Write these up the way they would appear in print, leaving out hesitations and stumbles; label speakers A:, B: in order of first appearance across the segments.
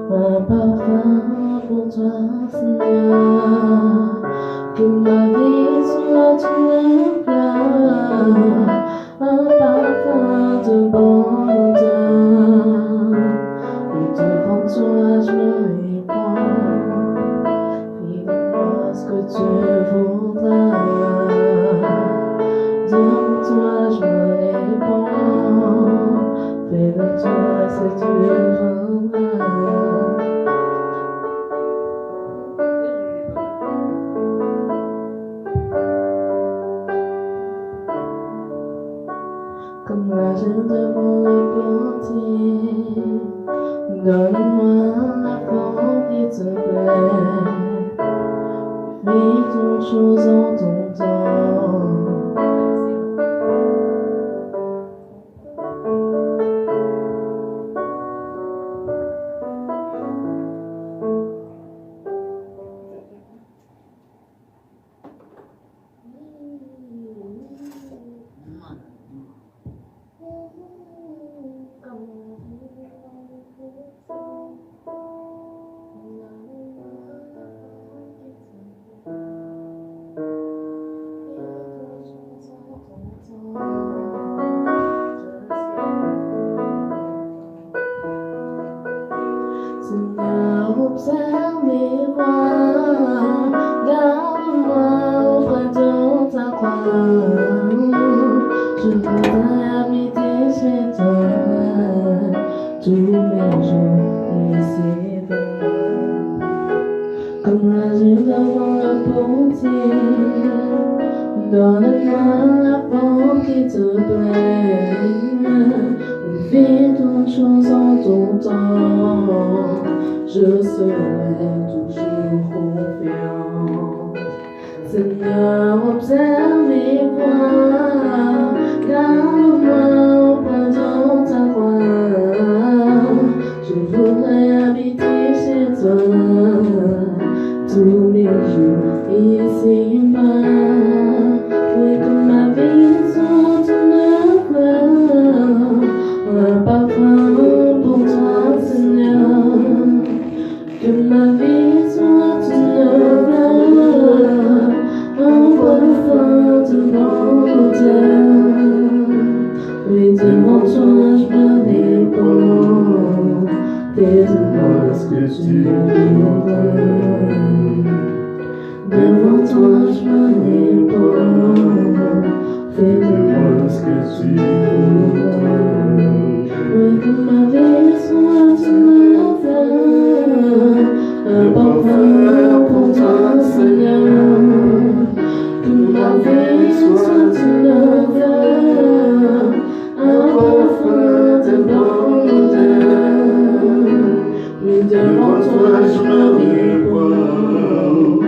A: Un parfum pour toi, Seigneur, que ma vie soit une fleur, un parfum de bon odeur, et devant toi je me répands, fais-moi ce que tu voudras, devant toi je me répands, fais de toi ce que tu voudras. Comme l'argent devant le portier, donne-moi la forme qui te plaît, fais toutes choses en ton temps. Seigneur, observe mes voies, garde-moi auprès de ta croix. Je voudrais habiter chez toi tous les jours ici-bas. Comme l'agir devant le portier, donne-moi la forme qui te plaît. Fais toutes choses en ton temps, je serai toujours confiante. Seigneur, observe mes voies, garde-moi auprès de ta croix. Je voudrais habiter chez toi tous les jours ici-bas. Oui, que ma vie soit une fleur, un parfum pour toi, Seigneur. Que ma vie soit une fleur, un parfum de bonté. Oui, devant toi je me répands, fais-moi ce que tu voudras. Devant toi je me répands, fais-moi ce que tu voudras. Oui, que ma vie soit une fleur, un parfum pour toi, Seigneur. Que ma vie soit une fleur, un parfum de bonté. Mais devant toi je me répands,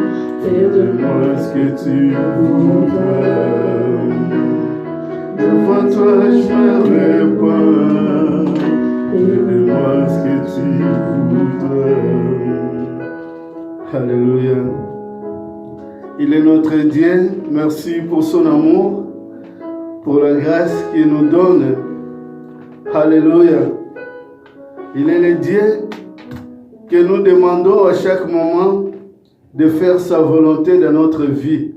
A: fais de moi ce que tu voudras. Devant toi je me répands, fais-moi ce que tu voudras.
B: Alléluia. Il est notre Dieu. Merci pour son amour, pour la grâce qu'il nous donne. Alléluia. Il est le Dieu que nous demandons à chaque moment de faire sa volonté dans notre vie.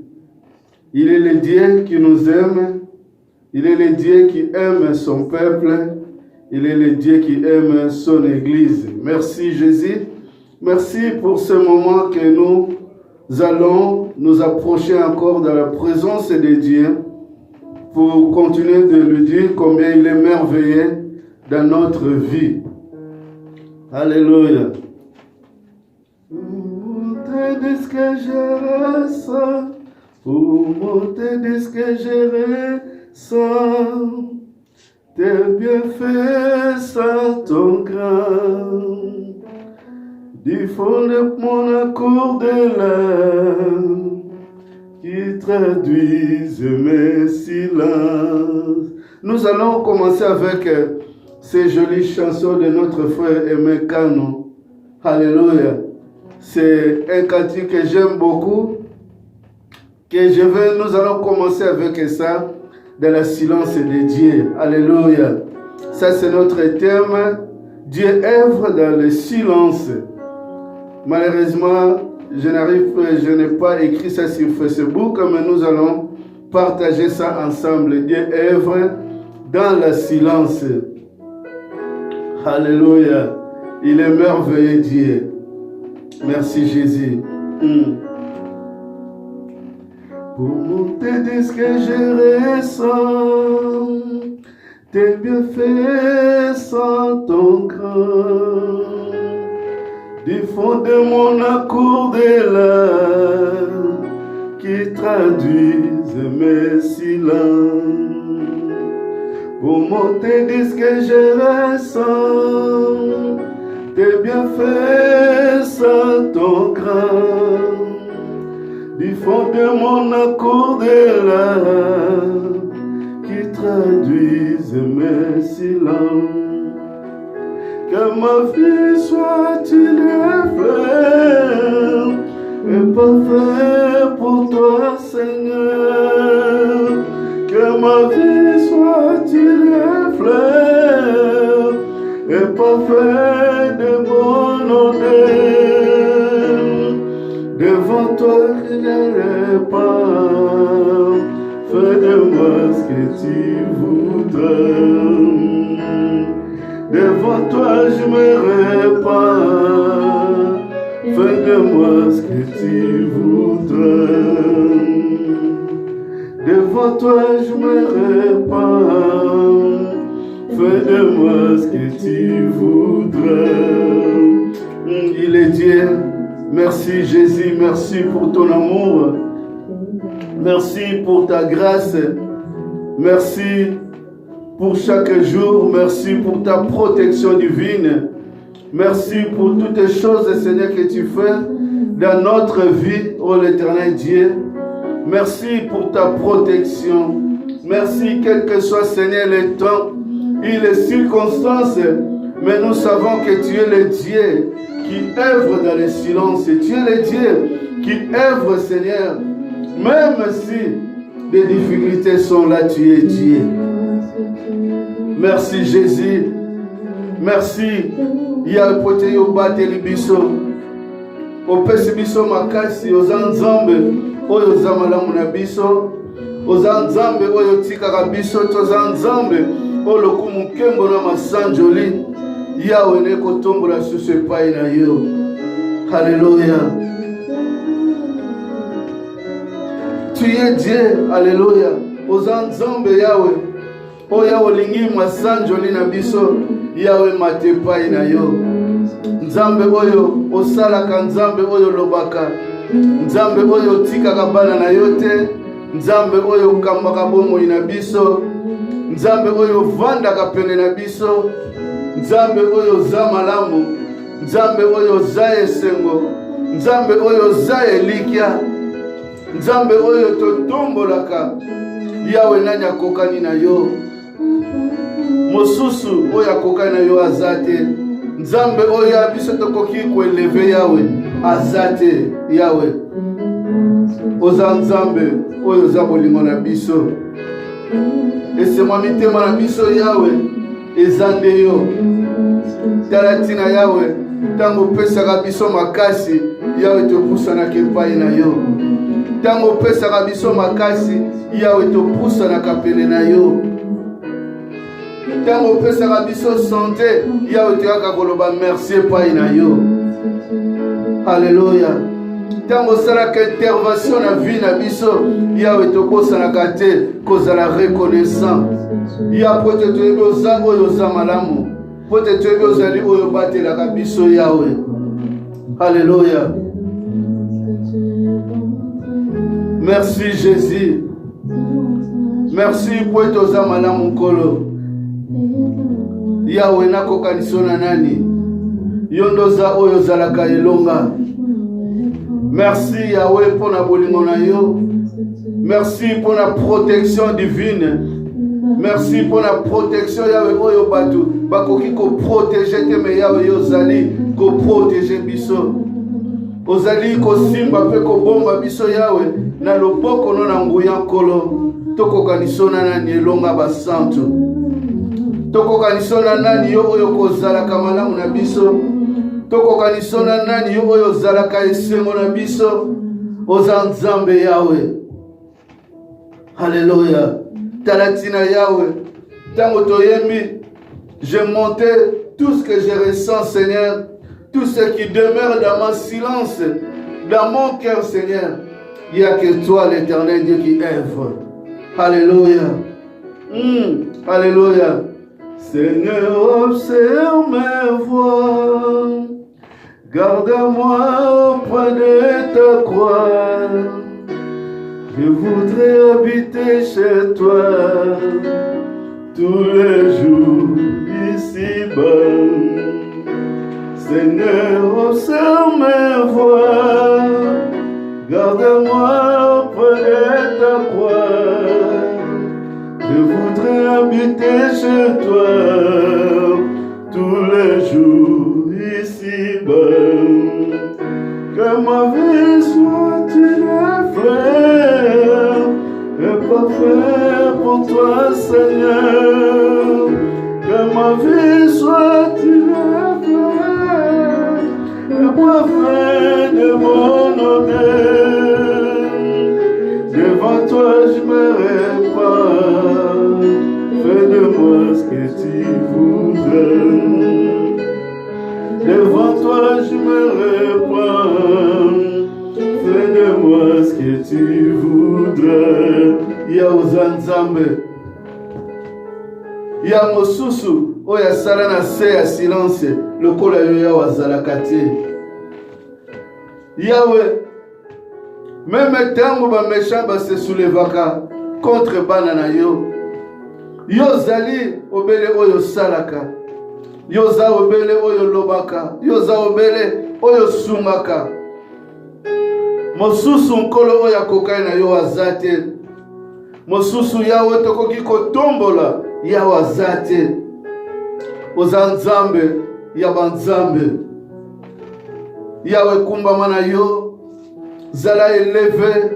B: Il est le Dieu qui nous aime. Il est le Dieu qui aime son peuple. Il est le Dieu qui aime son Église. Merci Jésus. Merci pour ce moment que nous allons nous approcher encore de la présence de Dieu pour continuer de lui dire combien il est merveilleux dans notre vie. Alléluia. Pour te dire ce que je ressens, pour te dire ce que je ressens, tes bienfaits sont grands. Du fond de mon accord de l'âme, qui traduisent mes silences. Nous allons commencer avec ces jolies chansons de notre frère Aimé Kano. Alléluia. C'est un cantique que j'aime beaucoup. Nous allons commencer avec ça, dans le silence de Dieu. Alléluia. Ça, c'est notre terme. Dieu œuvre dans le silence. Malheureusement, je n'ai pas écrit ça sur Facebook, mais nous allons partager ça ensemble. Dieu œuvre dans le silence. Alléluia. Il est merveilleux, Dieu. Merci, Jésus. Pour monter de ce que je ressens, tes bienfaits sont ton grand. Du fond de mon accord de l'âme, qui traduisent mes silences. Pour monter de ce que je ressens, tes bienfaits sont ton grand. Du fond de mon accord de l'âme, qui traduisent mes silences. Que ma vie soit-il fleur et parfait pour toi, Seigneur. Que ma vie soit-il fleur et parfait de mon odeur. Devant toi, je n'irai pas. Fais de moi ce que tu voudras. Devant toi, je me répands. Fais de moi ce que tu voudras. Devant toi, je me répands. Fais de moi ce que tu voudras. Il est Dieu. Merci Jésus, merci pour ton amour. Merci pour ta grâce. Merci pour chaque jour. Merci pour ta protection divine. Merci pour toutes les choses, Seigneur, que tu fais dans notre vie, ô l'Éternel Dieu. Merci pour ta protection. Merci, quel que soit, Seigneur, le temps et les circonstances. Mais nous savons que tu es le Dieu qui œuvre dans le silence. Tu es le Dieu qui œuvre, Seigneur. Même si des difficultés sont là, tu es Dieu. Merci Jésus. Merci. Yapote yo bateli biso. Opesi biso makasi ozanzambe oyo zamalamu na biso. Ozanzambe oyo tikaka biso tozanzambe oyo kumukembo na masanjoli. Yawe ne kotombola susu epai na yo. Alléluia. Tu es Dieu. Alléluia. Ozanzambe Yawe. Oya olingi masanjoli na biso. Yawe matepai na yo. Nzambe oyo osalaka, nzambe oyo lobaka, nzambe oyo tikaka bana na yo te, nzambe oyo kambaka bomoi na biso, nzambe oyo vandaka pene na biso, nzambe oyo za malamu, nzambe oyo za esengo, nzambe oyo za elikya, nzambe oyo totombolaka. Yawe nani akokani na yo? Mosusu oyo akokani na yo azate. Nzambe oyo abiso tokoki koeleve Yawe azate Yawe. Oza nzambe oyo za bolingo na biso. Esema mitema na biso Yawe ezande yo. Talatina Yawe tango pesaka biso makasi Yawe topusanaka epai na yo. Tango pesaka biso makasi Yawe topusanaka pene na yo. Tango pesaka biso santé Yawe toyaka koloba merci epai na yo. Alléluia. Tango salaka intervention na vie na biso Yawe tokosanaka te kozala reconnaissant. Ya pote toyebi oza oyo oza malamu, pote toyebi ozali oyo batelaka biso Yawe. Alléluia. Merci Jésus. Merci pour oza malamu kolo. Yahweh nakokanisa na nani? Yondoza oyo zalaka elonga. Merci Yahweh pour la bolingo na yo. Merci pour la protection divine. Merci pour la protection Yahweh oyo batu bakoki ko protéger te me Yahweh yozali ko protéger biso. Ozali ko simba pe ko bomba biso Yahweh na loboko no na nguya nkolo. Tokokanisa na nani elonga basantu. Tokokanisa na nani yo oyo kozalaka malamu na biso. Tokokanisa na nani yo oyo zalaka esengo na biso. Oza Nzambe Yahweh. Alléluia. Talatina Yahweh. Tango toyembi, je montais tout ce que je ressens, Seigneur. Tout ce qui demeure dans mon silence, dans mon cœur, Seigneur. Il n'y a que toi, l'Éternel Dieu, qui œuvre. Alléluia. Alléluia. Seigneur, observe mes voies. Garde-moi auprès de ta croix. Je voudrais habiter chez toi tous les jours ici-bas. Seigneur, observe mes voies. Garde-moi auprès de ta croix. Je voudrais habiter chez toi tous les jours ici-bas. Que ma vie soit une fleur, et parfait pour toi, Seigneur. Que ma vie soit une fleur, et parfait de mon honneur. Devant toi, je me répands. Fais de moi ce que tu voudrais. Devant toi, je me répands. Fais de moi ce que tu voudrais. Ya Nzambe. Ya mosusu oya sala na se ya silence lokola yo ya wazalaka te. Yahweh, même tango ba méchant ba se soulevaka contre bana na yo. Yo zali obele oyo salaka. Yo za obele oyo lobaka. Yo za obele oyo sungaka. Mosusu nkolo oya kokai na yo azate. Mosusu Yahweh tokoki kotombola ya wazate. Oza Nzambe ya banzambe. Yahweh kumbama na yo. Zala eleve.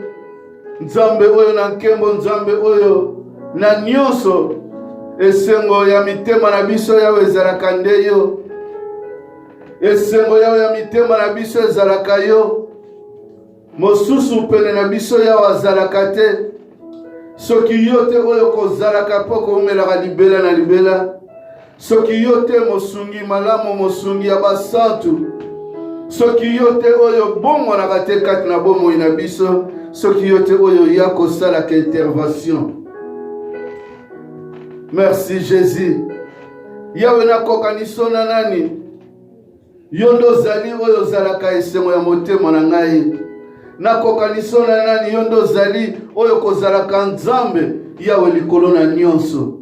B: Nzambe oyo na nkembo, Nzambe oyo na nyonso. Esengo ya mitema na biso Yahweh ezalaka nde yo. Esengo Yahweh ya mitema na biso ezalaka yo. Mosusu pene na biso Yahweh azalaka te. Soki yo te oyo kozalaka poko umelaka libela na libela. Soki yo te mosungi malamu mosungi ya basantu. Soki yo te oyo bomwanaka te kati na bomoi na biso. Soki yo te oyo ya kosalaka intervention. Merci Jésus. Yahweh nakokanisa na nani? Yondo zali oyo zalaka esengo ya motema na ngai. Nakokanisa na nani? Yondo zali oyo kozalaka Nzambe Yahweh likolo na nyonso.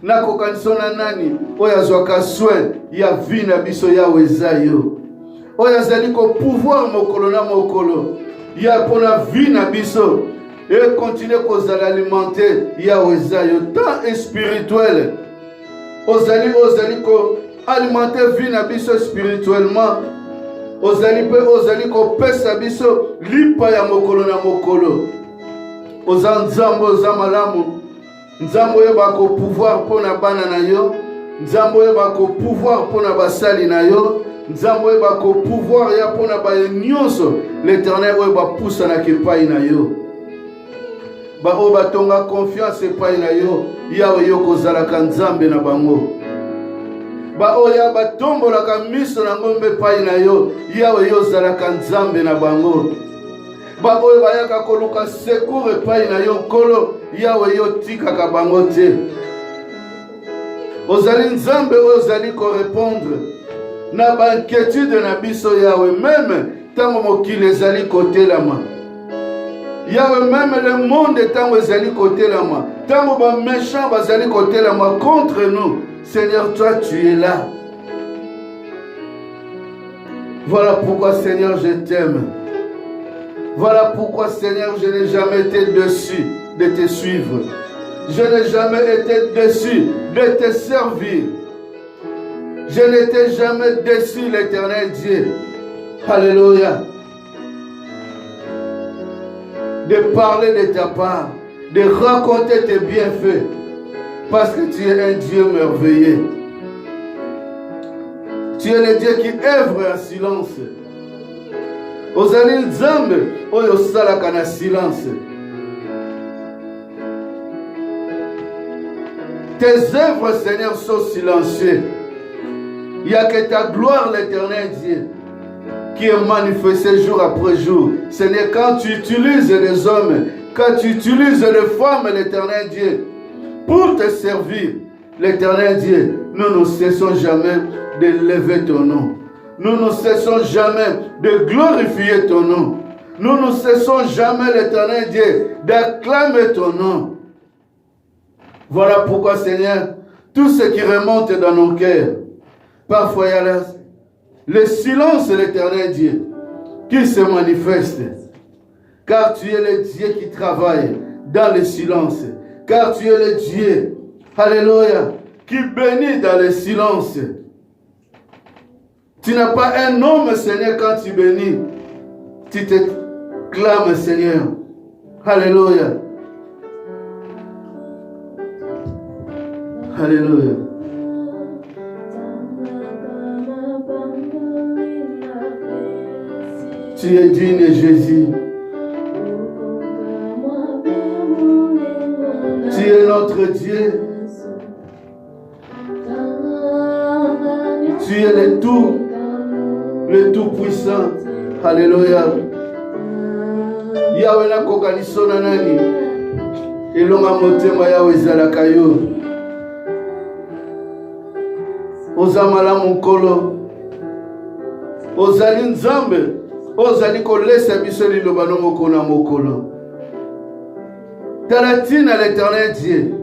B: Nakokanisa na nani? Oyo azwaka soin ya vie na biso Yahweh zayo. Oyo azali ko pouvoir mokolo na mokolo. Ya pona vie na biso. Et continuer kozala alimenter Yahweh zayo tant spirituel. Ozali ko alimenter vie na biso spirituellement. Ozali ko pesa biso lipa ya mokolo na mokolo. Oza Nzambe oza malamu. Nzambe oyo bako pouvoir pona bana na yo. Nzambe oyo bako pouvoir pona basali na yo. Nzambe oyo bako pouvoir ya pona ba nyonso. L'Éternel oyo bapusa na kepai na yo. Ba oyo batonga confiance epai na yo. Yahweh yo kozalaka Nzambe na bango. Ba oyo batombolaka miso na ngombe epai na yo. Yahweh yo zalaka Nzambe na bango. Ba oyo bayaka koluka secours epai na yo nkolo. Yahweh yo tikaka bango te. Ozali Nzambe oyo ozali ko répondre na ba inquiétude na biso Yahweh, même tango mokili ezali kotelama. Yahweh, même le monde tant que zali côté là moi, tant que méchant bazali côté là moi contre nous, Seigneur, toi tu es là. Voilà pourquoi, Seigneur, je t'aime. Voilà pourquoi, Seigneur, je n'ai jamais été déçu de te suivre. Je n'ai jamais été déçu de te servir. Je n'étais jamais déçu, l'Éternel Dieu. Alléluia. De parler de ta part, de raconter tes bienfaits, parce que tu es un Dieu merveilleux. Tu es le Dieu qui œuvre en silence. Ozali nzambe oyo salaka na silence. Tes œuvres, Seigneur, sont silencieuses. Il n'y a que ta gloire, l'Éternel Dieu, qui est manifestée jour après jour. Seigneur, quand tu utilises les hommes, quand tu utilises les femmes, l'Éternel Dieu, pour te servir, l'Éternel Dieu, nous ne cessons jamais de lever ton nom. Nous ne cessons jamais de glorifier ton nom. Nous ne cessons jamais, l'Éternel Dieu, d'acclamer ton nom. Voilà pourquoi, Seigneur, tout ce qui remonte dans nos cœurs, parfois il y a le silence de l'Éternel Dieu qui se manifeste. Car tu es le Dieu qui travaille dans le silence. Car tu es le Dieu, alléluia, qui bénit dans le silence. Tu n'as pas un homme, Seigneur, quand tu bénis. Tu te clames, Seigneur. Alléluia. Alléluia. Tu es digne, Jésus. Tu es notre Dieu. Tu es le tout-puissant. Alléluia. Yahweh na kokaniso na nani. Elonga motema Yahweh ezalaka yo. Ozamala mukolo. Ozali nzambe. Ozali kolesa biso liloba no mokolo na mokolo. Talatina l'Éternel Dieu.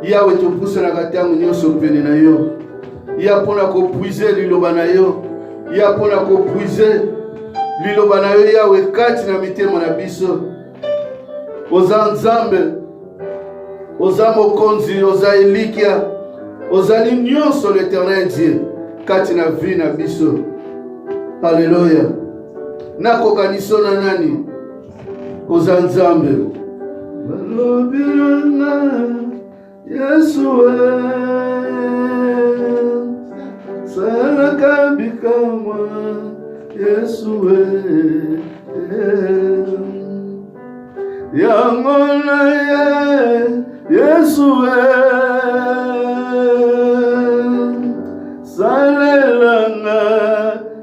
B: Yahweh topusanaka ntango nyonso pene na yo. Ya pona kopuize liloba na yo. Ya pona kopuize liloba na yo Yahweh kati na mitema na biso. Oza nzambe. Oza mokonzi. Oza elikia. Ozali nyonso l'Éternel Dieu kati na vie na biso. Alléluia. Nakokaniso na nani? Oza nzambe. Balobiranga Yeshua salaka bikamwa Yeshua yangona Yeshua salelanga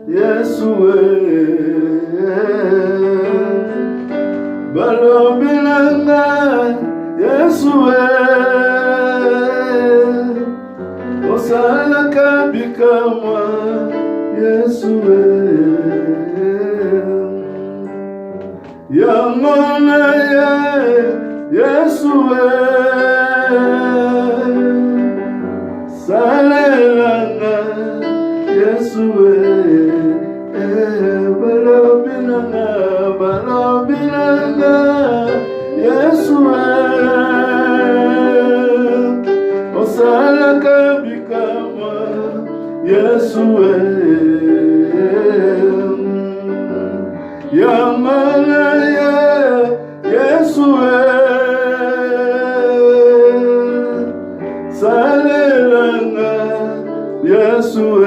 B: Yeshua balobiranga Yeshua osalaka bikamwa Yeshua yangona Yeshua salelanga Yeshua balobinanga Yeshua osalaka bikamwa Yeshua yamana Yeshua salelanga Yeshua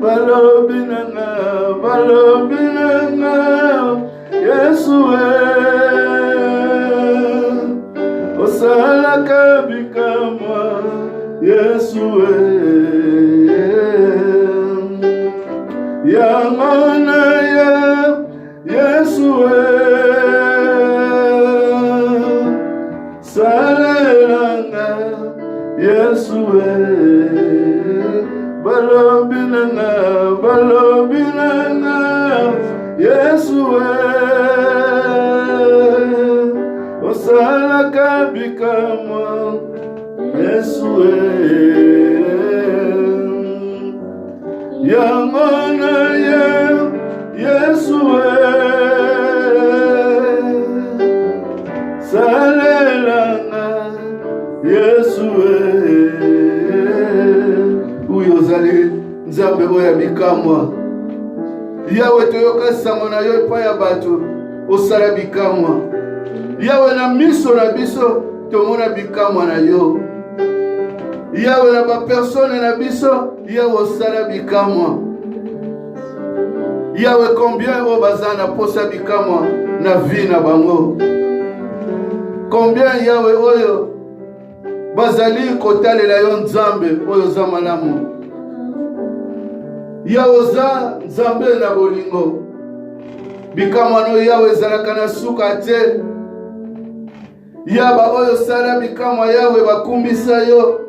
B: balobinanga Yeshua osalaka bikamwa Yeshua yangona Yeshua salelanga Yeshua balobinanga, balobinanga, Yeshua. osalaka bikamwa Yesu yango na Yesu salelanga Yesu uyo ozali Nzambe oyo bikamwa Yawe toyoka sango na yo epai ya bato osala bikamwa Yawe na miso na biso tomona bikamwa na yo Yawe na ba persone na biso Yawe osala bikamwa Yawe combien o bazana posa bikamwa na vie na bango Combien Yawe oyo bazali kotalela yo Nzambe oyo za malamu Yawe za Nzambe na bolingo bikamwa no Yawe ezalaka na suka te Yaba oyo sala bikamwa Yawe bakumbisa yo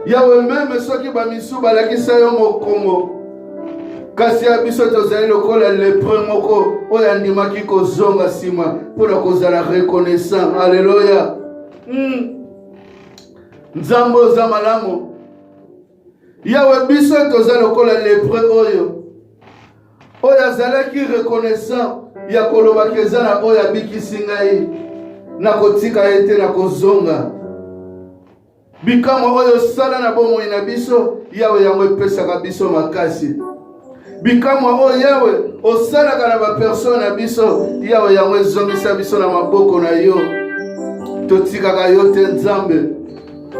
B: Yawe meme soki bamisu balakisa yo mokongo kasi ya biso tozali lokola lepre moko oyo andimaki kozonga nsima mpona kozala reconnaissant. Alleluya. Nzambe oza malamu Yawe biso toza lokola lepre oyo azalaki reconnaissant ya kolobaki eza na oyo abikisi ngai na kotika ye te na kozonga bikamwa oyo sala na bomoi na biso Yawe yango epesaka biso makasi bikamwa oyo Yawe osalaka na bapersone na biso Yawe yango ezongisa biso na maboko na yo totikaka yo te Nzambe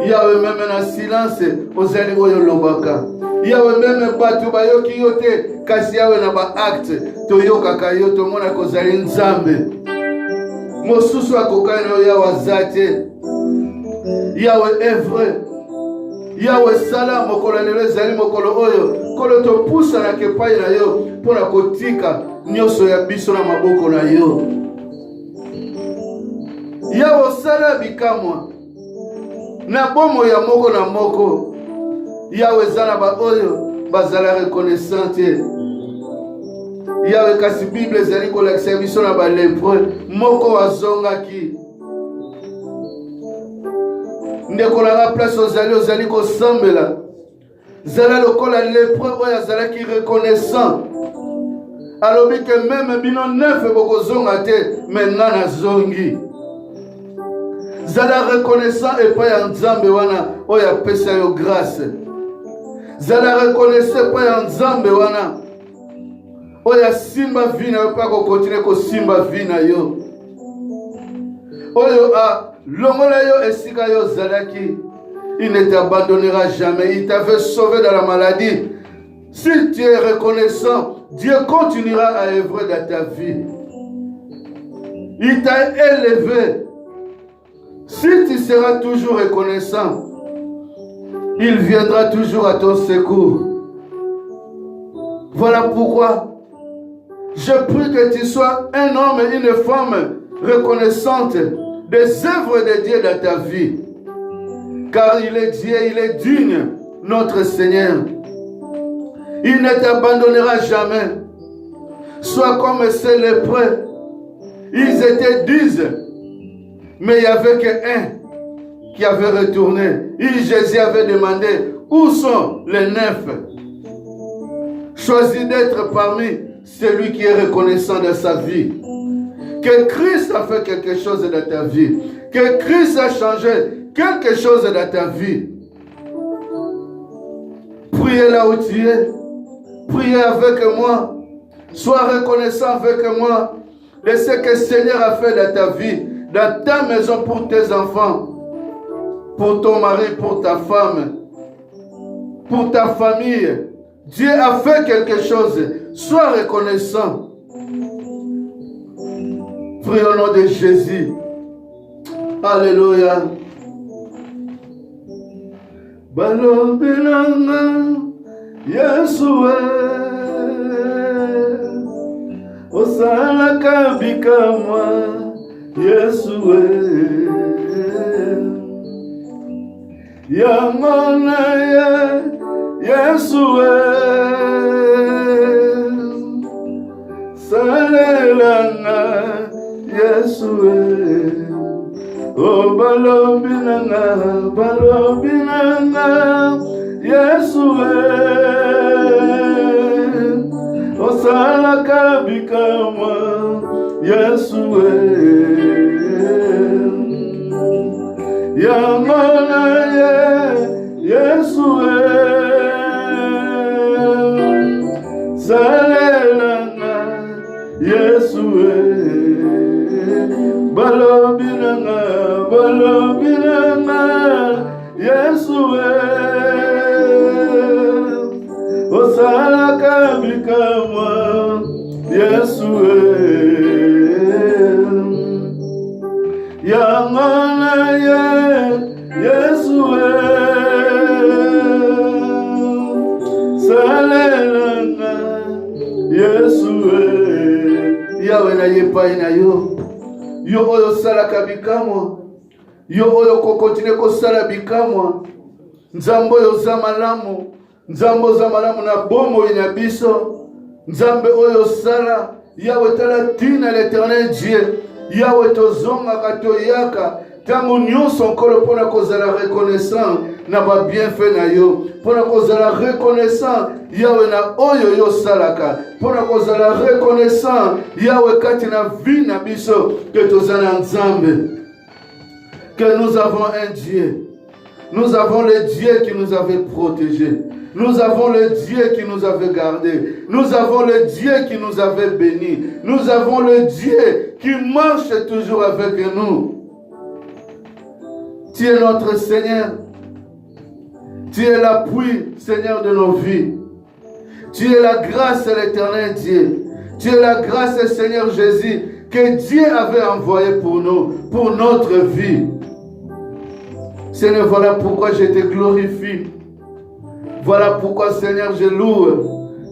B: Yawe meme na silence ozali oyo lobaka Yawe meme bato bayoki yo te kasi Yawe na ba acte toyokaka yo tomona kozali Nzambe mosusu akokani oyo Yawe aza te Yawe est vrai Yawe sala mokolo lelo ezali mokolo oyo kolo topusa na kepai na yo mpona kotika nyonso ya biso na maboko na yo Yawe osala bikamwa na bomo ya moko na moko Yawe zana ba oyo bazala reconnaissant Yawe kasi Bible ezali kolakisa biso na ba lepre moko azongaki ndeko na place ozali kosambela zala lokola lepre oyo azalaki reconnaissant alobi ke meme bino nefe bokozonga te menga nazongi zala reconnaissant epai ya Nzambe wana oyo apesa yo grâce zala reconnaissant epai ya Nzambe wana oyo asimba vi na yo mpa kokontinue kosimba vi na yo oyo longola yo esika yo zalaki il ne t'abandonnera jamais il t'avait sauvé dans la maladie si tu es reconnaissant Dieu continuera à œuvrer dans ta vie il t'a élevé si tu seras toujours reconnaissant il viendra toujours à ton secours voilà pourquoi je prie que tu sois un homme et une femme reconnaissante des œuvres de Dieu dans ta vie. Car il est Dieu, il est digne, notre Seigneur. Il ne t'abandonnera jamais. Sois comme ces lépreux. Ils étaient 10, mais il n'y avait qu'un qui avait retourné. Jésus avait demandé, où sont les 9? Choisis d'être parmi celui qui est reconnaissant de sa vie. Que Christ a fait quelque chose dans ta vie. Que Christ a changé quelque chose dans ta vie. Priez là où tu es. Priez avec moi. Sois reconnaissant avec moi de ce que le Seigneur a fait dans ta vie, dans ta maison, pour tes enfants, pour ton mari, pour ta femme, pour ta famille. Dieu a fait quelque chose. Sois reconnaissant. Prie au nom de Jésus. Alléluia. Balobelanga Yeshua Osalaka bikamwa Yeshua Yamona Yeshua Salelanga Yeshua balobi nanga, Yeshua, osalaka bikamwa, Yeshua, yamona ye, Yeshua, salelanga, Yeshua, balobi nanga, Yeshua, osalaka bikamwa, Yeshua, yamona ye, Yeshua, salelanga, Yeshua, yawe na yepai na yo, yo oyo salaka bikamwa, yo oyo kokontine kosala bikamwa, nzambe oyo za malamu, nzambe za malamu na bomoi na biso, nzambe oyo sala, yawe tala tina l'Éternel Dieu, yawe tozongaka toyaka, tango nyonso nkolo mpona kozala reconnaissant na ba bienfait na yo, mpona kozala reconnaissant yawe na oyo yo salaka, mpona kozala reconnaissant yawe kati na vie na biso ke tozala nzambe, que nous avons un Dieu. Nous avons le Dieu qui nous avait protégés. Nous avons le Dieu qui nous avait gardés. Nous avons le Dieu qui nous avait bénis. Nous avons le Dieu qui marche toujours avec nous. Tu es notre Seigneur. Tu es l'appui, Seigneur, de nos vies. Tu es la grâce de l'Éternel Dieu. Tu es la grâce, Seigneur Jésus, que Dieu avait envoyé pour nous, pour notre vie. Seigneur, voilà pourquoi je te glorifie. Voilà pourquoi, Seigneur, je loue.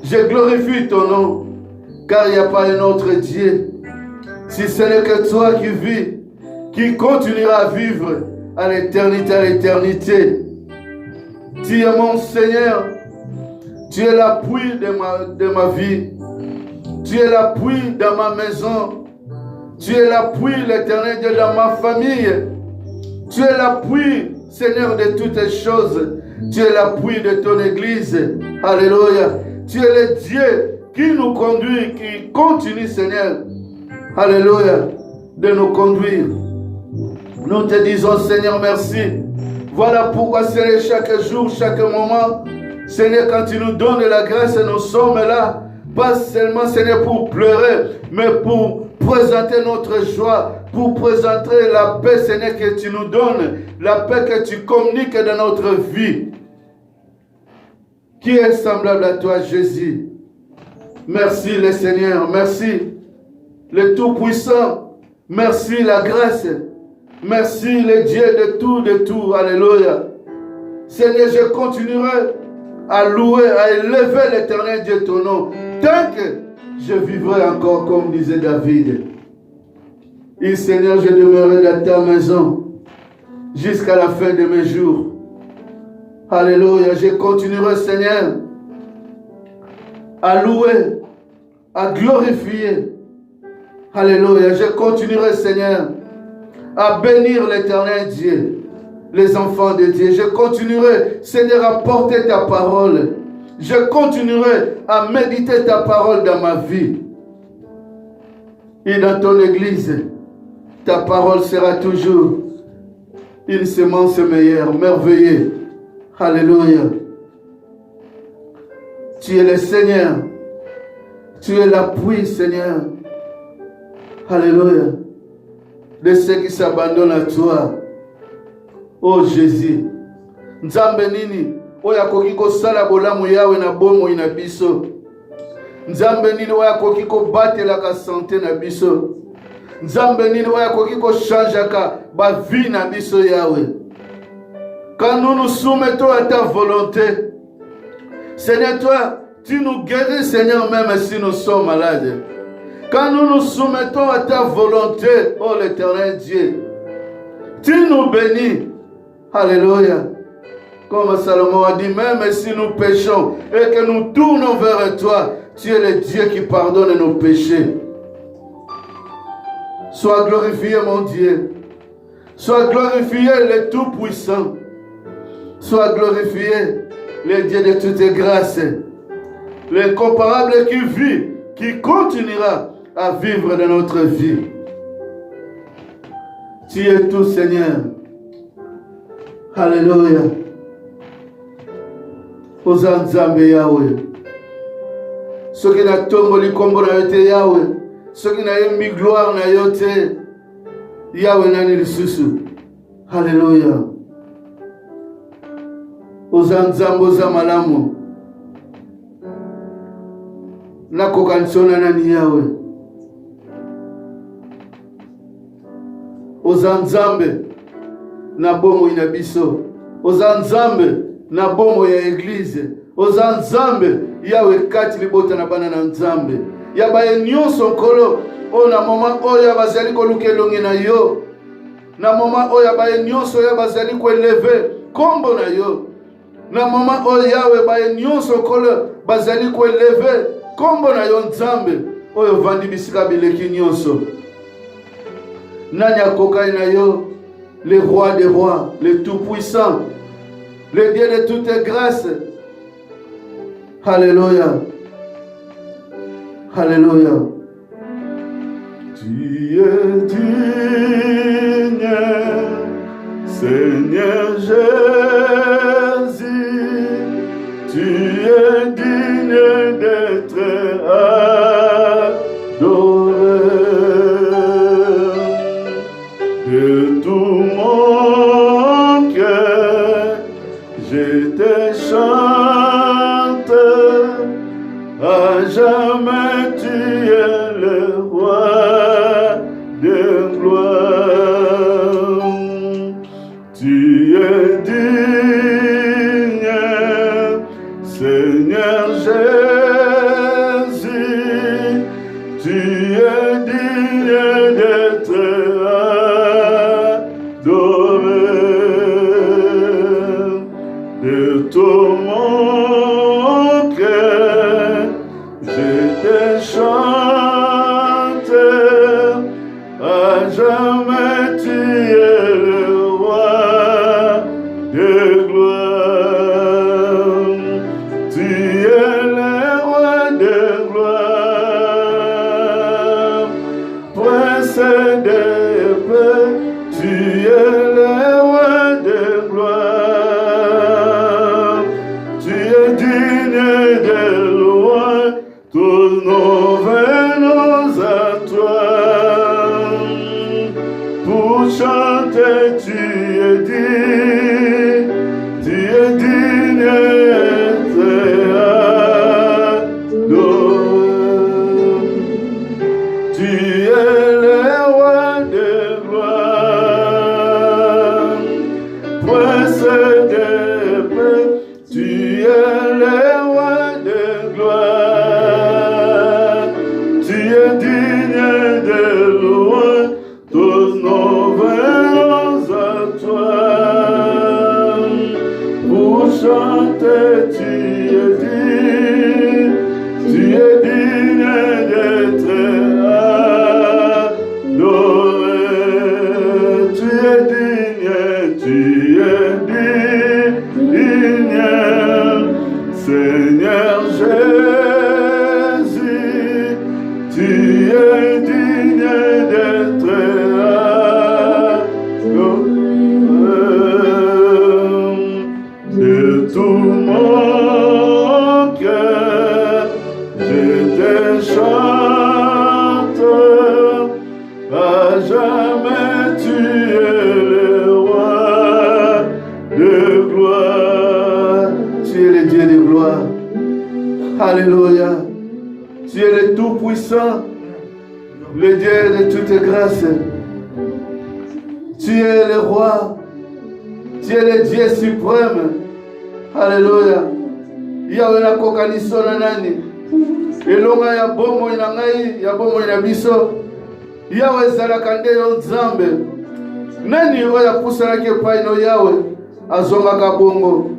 B: Je glorifie ton nom. Car il n'y a pas un autre Dieu. Si ce n'est que toi qui vis, qui continuera à vivre à l'éternité. Tu es mon Seigneur. Tu es l'appui de ma vie. Tu es l'appui dans ma maison. Tu es l'appui, l'Éternel Dieu, dans ma famille. Tu es l'appui, Seigneur, de toutes les choses. Tu es l'appui de ton Église. Alléluia. Tu es le Dieu qui nous conduit, qui continue, Seigneur. Alléluia. De nous conduire. Nous te disons, Seigneur, merci. Voilà pourquoi, Seigneur, chaque jour, chaque moment, Seigneur, quand tu nous donnes la grâce, nous sommes là. Pas seulement, Seigneur, pour pleurer, mais pour présenter notre joie, pour présenter la paix, Seigneur, que tu nous donnes, la paix que tu communiques dans notre vie. Qui est semblable à toi, Jésus? Merci, le Seigneur. Merci, le Tout-Puissant. Merci, la grâce. Merci, le Dieu de tout. Alléluia. Seigneur, je continuerai à louer, à élever l'Éternel Dieu ton nom, tant que je vivrai encore, comme disait David. Et Seigneur, je demeurerai dans ta maison jusqu'à la fin de mes jours. Alléluia. Je continuerai, Seigneur, à louer, à glorifier. Alléluia. Je continuerai, Seigneur, à bénir l'Éternel Dieu, les enfants de Dieu. Je continuerai, Seigneur, à porter ta parole. Je continuerai à méditer ta parole dans ma vie. Et dans ton Église, ta parole sera toujours une semence meilleure, merveilleuse. Alléluia. Tu es le Seigneur. Tu es l'appui, Seigneur. Alléluia. De ceux qui s'abandonnent à toi. Oh Jésus. Nzambe nini oya koki kosala bolamu yawe na bomo ina biso. Nzambe nini oya koki kobatela ka santé na biso. Nzambe nini oya koki ko changeaka ba vie na biso yawe. Quand nous nous soumettons à ta volonté, Seigneur, toi, tu nous guéris, Seigneur, même si nous sommes malades. Quand nous nous soumettons à ta volonté, oh l'Éternel Dieu, tu nous bénis. Alléluia. Comme Salomon a dit, même si nous péchons et que nous tournons vers toi, tu es le Dieu qui pardonne nos péchés. Sois glorifié, mon Dieu. Sois glorifié le Tout-Puissant. Sois glorifié le Dieu de toutes grâces. L'incomparable qui vit, qui continuera à vivre dans notre vie. Tu es tout, Seigneur. Alléluia. Oza Nzambe Yahweh. Soki na tomboli kombo na yo te Yahweh. Soki na yembi gloire na yo te Yahweh nani lisusu. Alléluia. Oza Nzambe oza malamu. Nakokanisa na nani Yahweh. Oza Nzambe na bomo ina biso. Oza Nzambe na bomo ya eglise. Oza Nzambe Yahweh kati libota na bana na Nzambe. Ya baye nyonso nkolo o na moma oya bazali koluka elongi na yo. Na moma oya baye nyonso ya bazali ko eleve kombo na yo. Na moma oya Yahweh baye nyonso nkolo bazali ko eleve kombo na yo Nzambe oyo vandi bisika bileki nyonso. Nani akokai na yo, le roi des rois, le tout-puissant, le Dieu de toutes grâces. Alléluia. Alléluia.
A: Tu es digne, Seigneur Jésus. Tu es digne d'être adoré. De tout mon cœur, je te chante, à jamais tu es le roi de gloire. Tu es digne, Seigneur Jésus, tu es digne d'être de tout mon cœur, je te chante, à jamais tu es le roi de gloire. Tu es le roi de gloire, prince de paix, tu es le roi de gloire. Tous nous venons à toi pour chanter, tu es digne d'être adoré. Tu es le roi de gloire, prince de paix, tu es le roi de gloire. Tous nous venons à toi pour chanter, tu es digne d'être adoré. Tu es digne, Seigneur Jésus, tu es digne d'être de tout mon cœur, je te chante, à jamais tu es le roi de gloire.
B: Tu es le Dieu de gloire. Alléluia. Tu es le Tout-Puissant, le Dieu de toutes grâces. Tu es le roi. Tu es le Dieu suprême. Alléluia. Yahweh na kokaniso na nani. Elonga ya bomo ina ngai, ya bomo ina biso. Yahweh zalaka nde yo Nzambe. Nani oyo apusanaki epai no Yahweh azongaka bongo.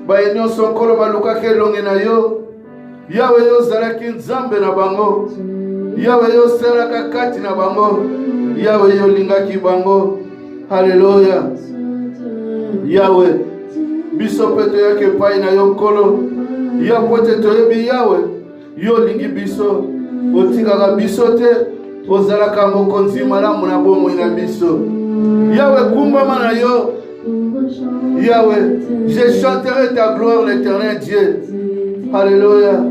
B: Baye nyonso nkolo balukaki elongi na yo. Yahweh yo zalaki Nzambe na bango. Yahweh yo salaka kati na bango. Yahweh yo lingaki bango. Alléluia. Yahweh. Biso peto yake pai na yo nkolo. Ya pote toyebi Yahweh. Yo lingi biso. Otikaka biso te. Ozalaka mokonzi malamu na bomoi na biso. Yahweh kumbama na yo. Yahweh, je chanterai ta gloire, l'Éternel Dieu. Alléluia.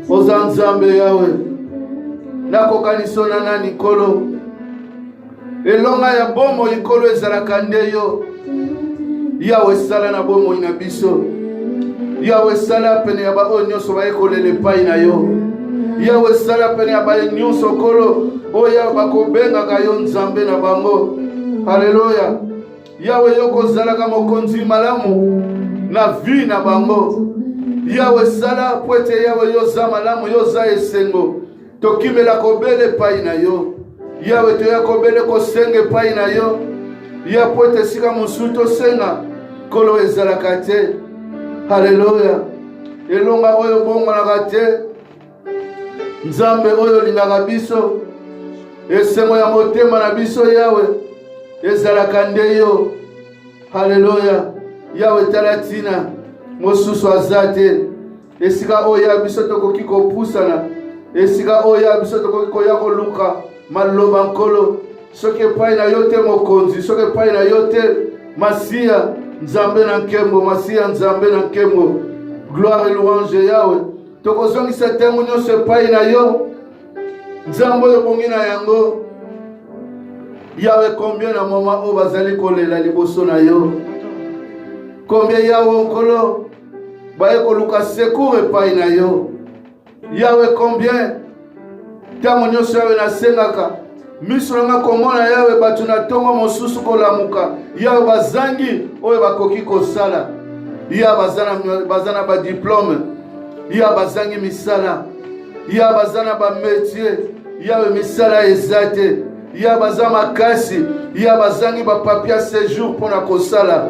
B: Ozanzambe Yahweh. Nakokaniso na nani kolo. Elonga ya bomo ikolo ezalaka nde yo. Yahweh sala na bomo ina biso. Yahweh sala pene ya ba o nyonso ba ekolele pai na yo. Yahweh sala pene ya ba nyonso kolo oya bakobengaka yo nzambe na bango. Alléluia. Yahweh yoko zalaka mokonzi malamu na vie na bango. Yahweh sala poete Yahweh yoza malamu yoza esengo. Tokimela kobele pai na yo. Yahweh toya kobele kosenge pai na yo. Ya poete sika musuto senga kolo ezalaka te. Alléluia. Elonga oyo bongo na te. Nzambe oyo lingaka biso. Esengo ya motema na biso Yahweh. Ezalaka nde yo. Alléluia. Yahweh talatina mosusu azate. Esika oya biso tokoki kopusana. Esika oya biso tokoki koya koluka maloba nkolo. Soki epai na yo te mokonzi. Soki epai na yo te Masia Nzambe na nkembo. Masia Nzambe na nkembo. Gloire et louange Yahweh. Tokozongisa temo nyonso epai na yo. Nzambe oyo bongi na yango. Yahweh, combien na moment où bazali kolela liboso na yo. Combien Yahweh nkolo baye koluka secours epai na yo. Yahweh, combien tango nyonso Yahweh nasengaka miso nanga komona Yahweh batu na tongo mosusu kolamuka. Yahweh bazangi oyo bakoki kosala. Yahweh bazana ba diplôme. Yahweh bazangi misala. Yahweh bazana ba métier. Yahweh misala ezate. Yahweh baza makasi. Yahweh bazangi ba papier séjour pona kosala.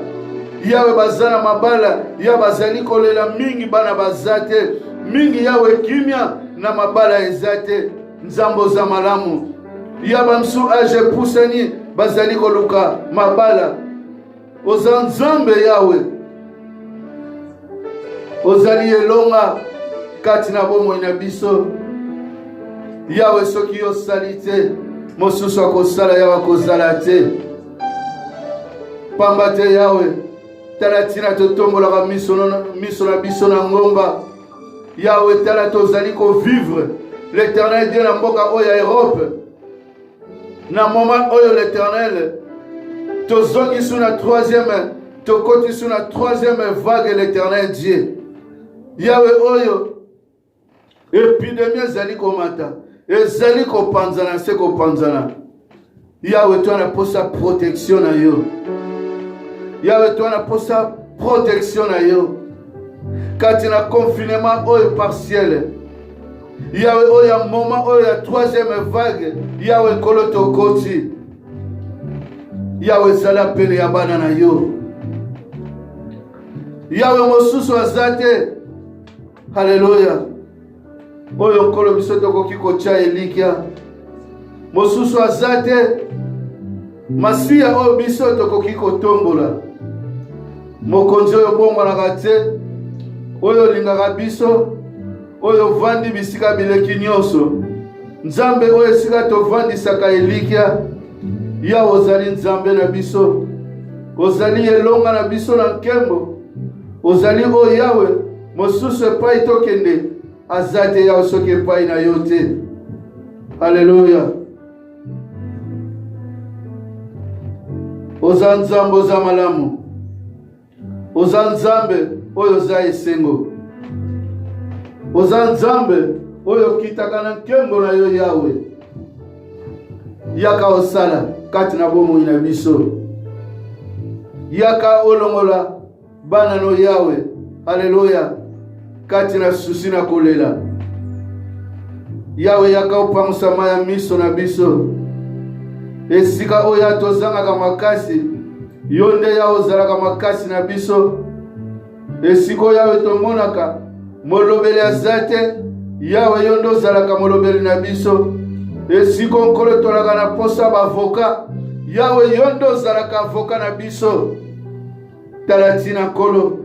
B: Yahweh bazana mabala. Yahweh bazali kolela mingi bana bazate. Mingi Yahweh kimia na mabala ezate. Nzambo za malamu. Yahweh msu age pusani bazali koluka mabala. Oza nzambe Yahweh. Ozali elonga kati na bomo ina biso. Yahweh soki yo salite mosusu akosala Yahweh akozala te. Pamba te Yahweh tala tina totombolaka miso na biso na ngomba. Yahweh tala tozali vivre l'Éternel Dieu na mboka oyo Europe. Na moment oyo l'Éternel tozongi sous la troisième, tokoti sous la troisième vague l'Éternel Dieu. Yahweh oyo épidémie ezali komata. Ezali kopanzana se kopanzana. Yahweh toi na posa protection na yo. Yahweh toi na posa protection na yo. Kati na confinement oyo partiel. Yahweh oyo moment oyo ya troisième vague. Yahweh kolo tokoti. Yahweh zala pele ya bana na yo. Yahweh mosusu azate. Alléluia. Oyo nkolo biso tokoki kotia elikia. Mosusu azate. Masia oyo biso tokoki kotombola. Mokonzi oyo bombolaka te. Oyo lingaka biso. Oyo vandi bisika bileki nyonso. Nzambe oyo esika tovandisaka elikia. Ya ozali nzambe na biso. Ozali elonga na biso na nkembo. Ozali oyo Yahweh. Mosusu epai tokende. Azate ya soki epai na yo te. Alléluia. Oza nzambe oza malamu. Oza nzambe oyo za esengo. Oza nzambe oyo kitaka na nkembo na yo Yahweh. Yaka osala kati na bomoi na biso. Yaka olongola bana no Yahweh. Alléluia. Kati na susi na kolela. Yahweh yaka opangisa maya miso na biso. Esika oya tozangaka makasi. Yonde ya ozalaka makasi na biso. Esika Yahweh tomonaka molobeli azate. Yahweh yondo ozalaka molobeli na biso. esika onkolo tolaka na posa bavoka yawe yondo ozalaka avoka na biso tala ntina nkolo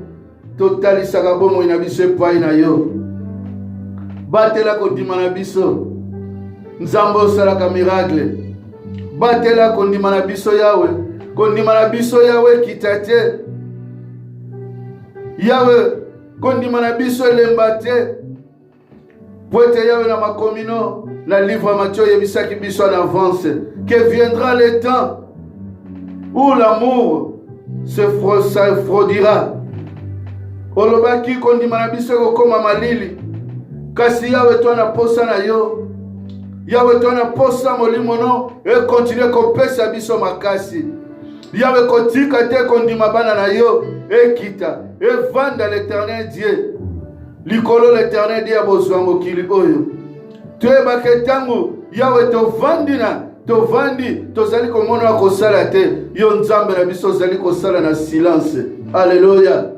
B: totalisaka bomoi na biso epai na yo batela kondima na biso nzambe osalaka miracle batela kondima na biso yawe kondima na biso yawe kita te yawe kondima na biso elemba te po ete yawe na makomino na livre ya Matthieu oyebisaki biso en avance que viendra le temps où l'amour se fraudira olobaki kondima na biso ekokoma malili kasi yawe to na posa na yo yawe to na posa molimo no ekontinue kopesa biso makasi yawe kotika te kondima bana na yo ekita evanda l'éternel Dieu likolo l'éternel Dieu abozwa mokili oyo toyebaka ntango yawe tovandi tozali komona kosala te yo nzambe na biso ozali kosala na silence. Alléluia.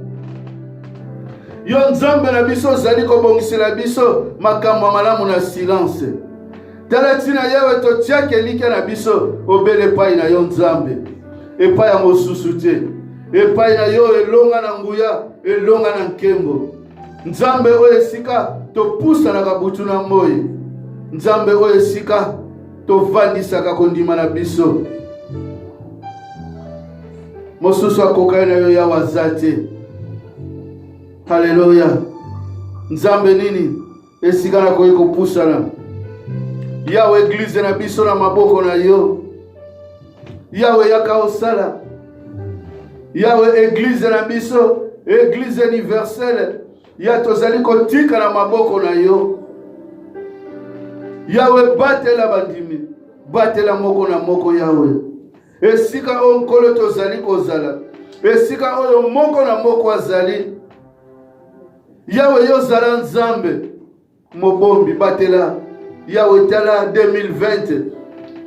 B: Yo nzambe na biso ozali kobongisela biso makambo malamu na silence. Tala ntina yawe totiaka elike na biso obele epai na yo nzambe epai ya mosusu te epai na yo elonga na nguya elonga na nkembo nzambe oyo esika topusanaka butu na moi nzambe oyo esika tovandisaka kondima na biso mosusu akokani na yo yawe aza te. Haleluya. Nzambe nini esika na koyi kopusana yawe eglize na biso na maboko na yo yawe yaka osala yawe eglize na biso eglize universelle ya tozali kotika na maboko na yo yawe batela bandimi batela moko na moko yawe esika oyo nkolo tozali kozala esika oyo moko na moko azali yawe yozala nzambe mobombi batela yawe tala 2020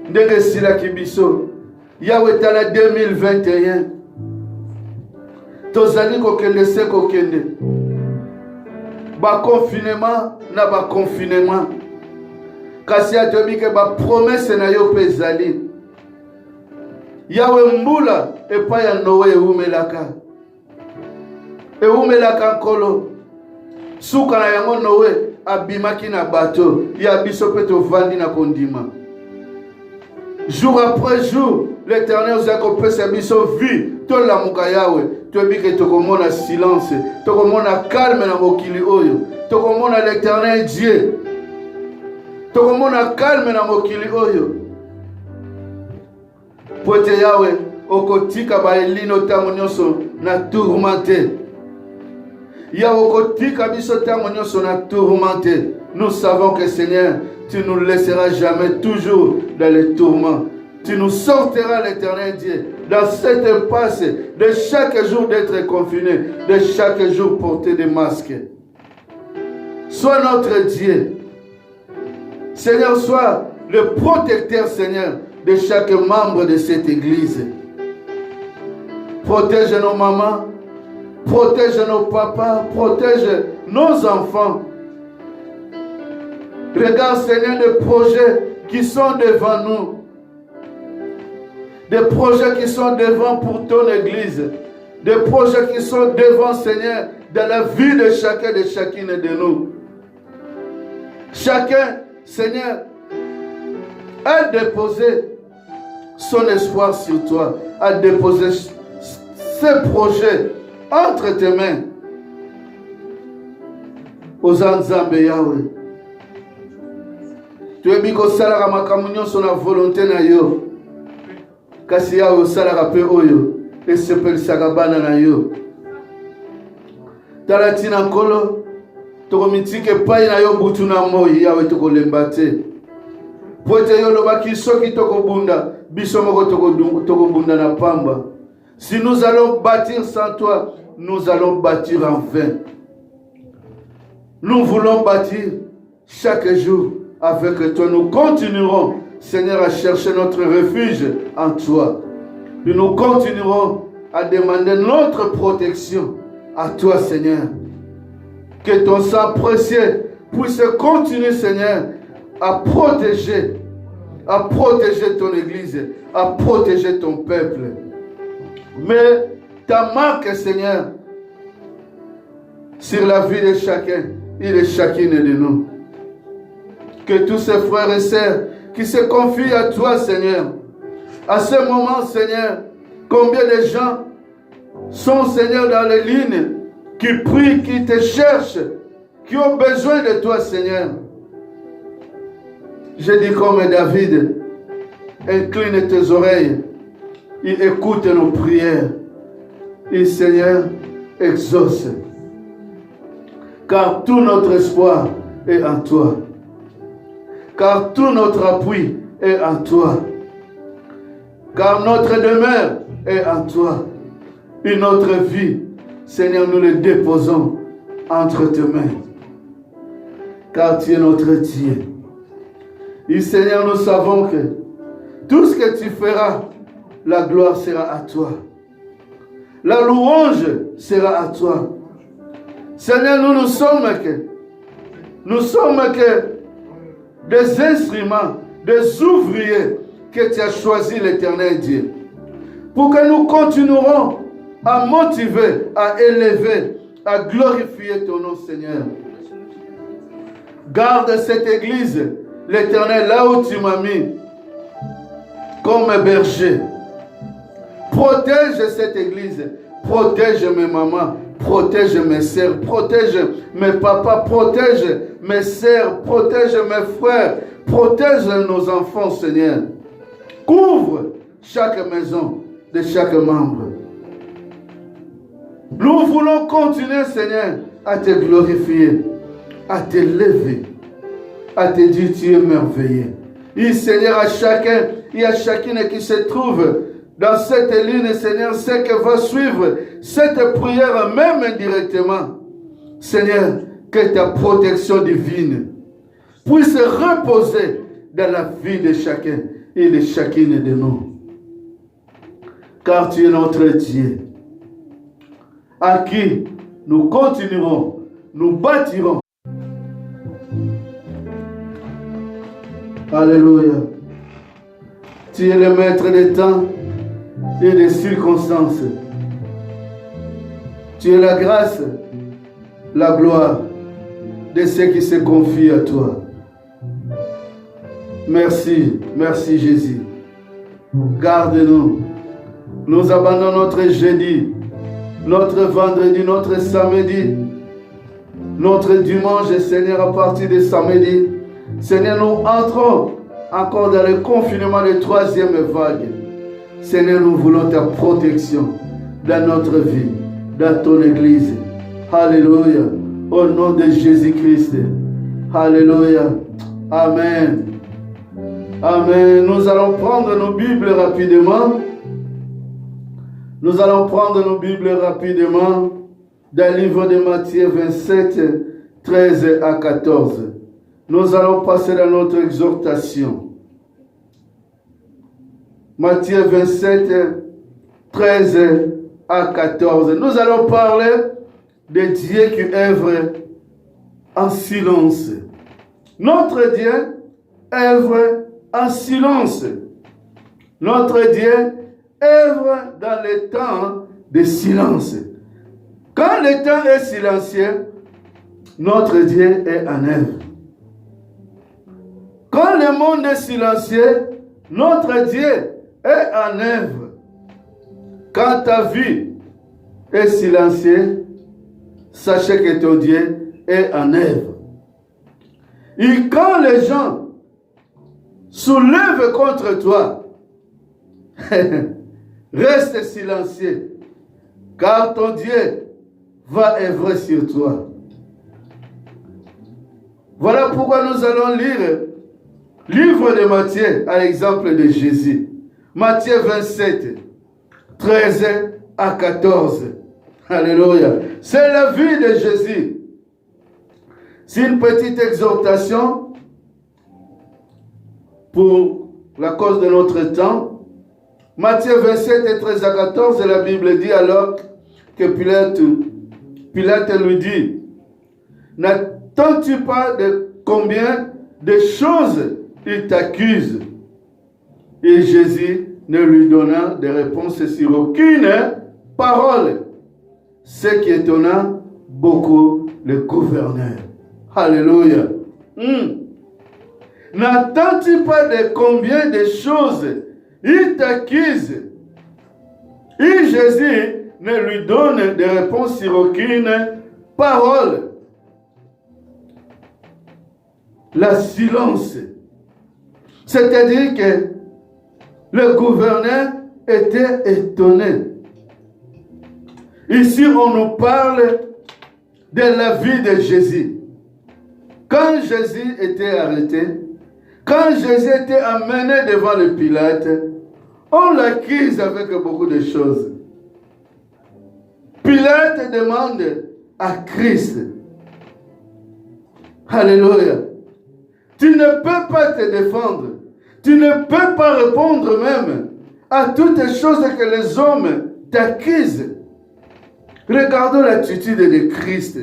B: ndenge esilaki biso yawe tala 2021 tozali kokende se kokende baconfinement na baconfinement kasi atoyebi ke bapromese na yo mpe ezali yawe mbula epai ya Noe ewumelaka nkolo suka na yango Noe abimaki na bato ya biso mpe tovandi na kondima jour après jour l'éternel ozali kopesa biso vie tolamuka yawe toyebi ke tokomona silence tokomona calme na mokili oyo tokomona l'éternel Dieu tokomona calme na mokili oyo po ete yawe okotika baelino ntango nyonso na tourmente yawe okotika biso ntango nyonso na tourmente. Nous savons que Seigneur tu nous laisseras jamais toujours dans les tourments. Tu nous sortiras, l'éternel Dieu, dans cette impasse de chaque jour d'être confiné, de chaque jour porter des masques. Sois notre Dieu. Seigneur, sois le protecteur, Seigneur, de chaque membre de cette église. Protège nos mamans, protège nos papas, protège nos enfants. Regarde, Seigneur, les projets qui sont devant nous. Des projets qui sont devant pour ton église. Des projets qui sont devant, Seigneur, dans la vie de chacun, de chacune de nous. Chacun, Seigneur, a déposé son espoir sur toi, a déposé ses projets entre tes mains. Aux Nzambe Yahweh. Tu es biko salaka makambo nyonso na volonté na yo. Kasi yawe osalaka pe oyo esepelisaka bana na yo. Tala ntina nkolo tokomitike epai na yo butu na moi yawe tokolemba te. Po ete yo lobaki soki tokobunda biso moko tokobunda na pamba. Si nous allons bâtir sans toi, nous allons bâtir en vain. Nous voulons bâtir chaque jour avec toi. Nous continuerons, Seigneur, à chercher notre refuge en toi. Et nous continuerons à demander notre protection à toi, Seigneur. Que ton sang précieux puisse continuer, Seigneur, à protéger à protéger ton Église, à protéger ton peuple. Mais ta marque, Seigneur, sur la vie de chacun et de chacune de nous. Que tous ces frères et sœurs qui se confient à toi, Seigneur, à ce moment, Seigneur, combien de gens sont, Seigneur, dans les lignes, qui prient, qui te cherchent, qui ont besoin de toi, Seigneur. Je dis comme David, incline tes oreilles, il écoute nos prières, et Seigneur, exauce. Car tout notre espoir est en toi. Car tout notre appui est en toi. Car notre demeure est en toi. Et notre vie, Seigneur, nous le déposons entre tes mains. Car tu es notre Dieu. Et Seigneur, nous savons que tout ce que tu feras, la gloire sera à toi. La louange sera à toi. Seigneur, nous sommes que des instruments, des ouvriers que tu as choisis, l'Éternel Dieu, pour que nous continuerons à motiver, à élever, à glorifier ton nom, Seigneur. Garde cette église, l'Éternel, là où tu m'as mis, comme berger. Protège cette église, protège mes mamans, protège mes sœurs, protège mes papas, protège mes sœurs, protège mes frères, protège nos enfants, Seigneur. Couvre chaque maison de chaque membre. Nous voulons continuer, Seigneur, à te glorifier, à te lever, à te dire tu es merveilleux. Et Seigneur, à chacun et à chacune qui se trouve dans cette ligne, Seigneur, c'est que va suivre cette prière, même indirectement. Seigneur, que ta protection divine puisse reposer dans la vie de chacun et de chacune de nous. Car tu es notre Dieu, à qui nous continuerons, nous bâtirons. Alléluia. Tu es le maître des temps et des circonstances. Tu es la grâce, la gloire de ceux qui se confient à toi. Merci, merci Jésus. Garde-nous. Nous abandonnons notre jeudi, notre vendredi, notre samedi, notre dimanche, Seigneur, à partir de samedi. Seigneur, nous entrons encore dans le confinement de 3e vague. Seigneur, nous voulons ta protection dans notre vie, dans ton église. Alléluia. Au nom de Jésus-Christ. Alléluia. Amen. Amen. Nous allons prendre nos Bibles rapidement. Nous allons prendre nos Bibles rapidement dans le livre de Matthieu 27, 13 à 14. Nous allons passer dans notre exhortation. Matthieu 27, 13 à 14. Nous allons parler de Dieu qui œuvre en silence. Notre Dieu œuvre en silence. Notre Dieu œuvre dans les temps de silence. Quand le temps est silencieux, notre Dieu est en œuvre. Quand le monde est silencieux, notre Dieu est en œuvre. Quand ta vie est silencieuse, sachez que ton Dieu est en œuvre. Et quand les gens soulèvent contre toi, reste silencieux, car ton Dieu va œuvrer sur toi. Voilà pourquoi nous allons lire livre de Matthieu à l'exemple de Jésus. Matthieu 27, 13 à 14. Alléluia. C'est la vie de Jésus. C'est une petite exhortation pour la cause de notre temps. Matthieu 27, 13 à 14, la Bible dit alors que Pilate lui dit, n'attends-tu pas de combien de choses il t'accuse? Et Jésus ne lui donna de réponse sur aucune parole. Ce qui étonna beaucoup le gouverneur. Alléluia. N'attends-tu pas de combien de choses il t'accuse? Et Jésus ne lui donne de réponse sur aucune parole. La silence. C'est-à-dire que le gouverneur était étonné. Ici, on nous parle de la vie de Jésus. Quand Jésus était arrêté, quand Jésus était amené devant le Pilate, on l'accuse avec beaucoup de choses. Pilate demande à Christ. Alléluia. Tu ne peux pas te défendre. Tu ne peux pas répondre même à toutes les choses que les hommes t'accusent. Regardons l'attitude de Christ.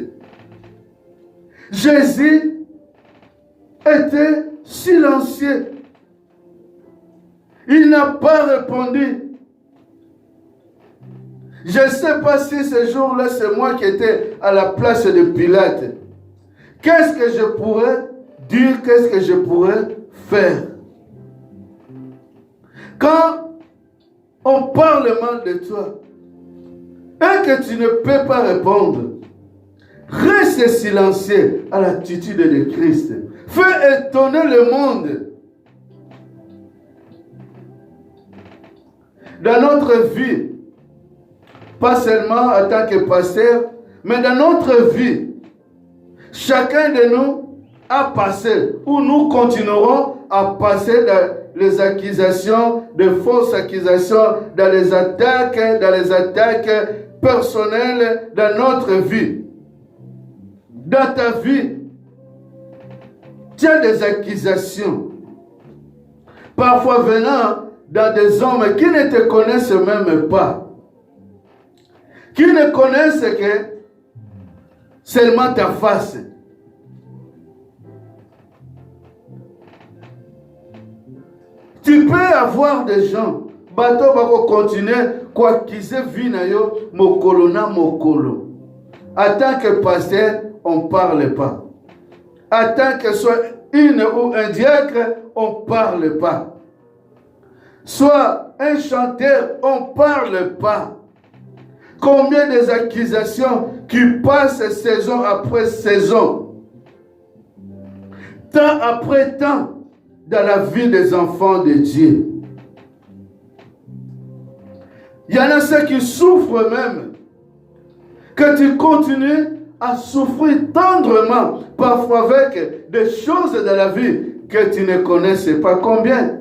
B: Jésus était silencieux. Il n'a pas répondu. Je ne sais pas si ce jour-là, c'est moi qui étais à la place de Pilate. Qu'est-ce que je pourrais dire, qu'est-ce que je pourrais faire? Quand on parle mal de toi et que tu ne peux pas répondre, reste silencieux à l'attitude de Christ. Fais étonner le monde. Dans notre vie, pas seulement en tant que pasteur, mais dans notre vie, chacun de nous a passé, ou nous continuerons à passer dans les accusations, de fausses accusations, dans les attaques personnelles dans notre vie. Dans ta vie, tu as des accusations, parfois venant dans des hommes qui ne te connaissent même pas, qui ne connaissent que seulement ta face. Tu peux avoir des gens, bateau bako continuer, quoi qu'ils aient vu na yo, mokolo na mokolo. En tant que pasteur, on ne parle pas. En tant que soit une ou un diacre, on ne parle pas. Soit un chanteur, on ne parle pas. Combien des accusations qui passent saison après saison, temps après temps, dans la vie des enfants de Dieu. Il y en a ceux qui souffrent même, que tu continues à souffrir tendrement, parfois avec des choses de la vie que tu ne connaissais pas. Combien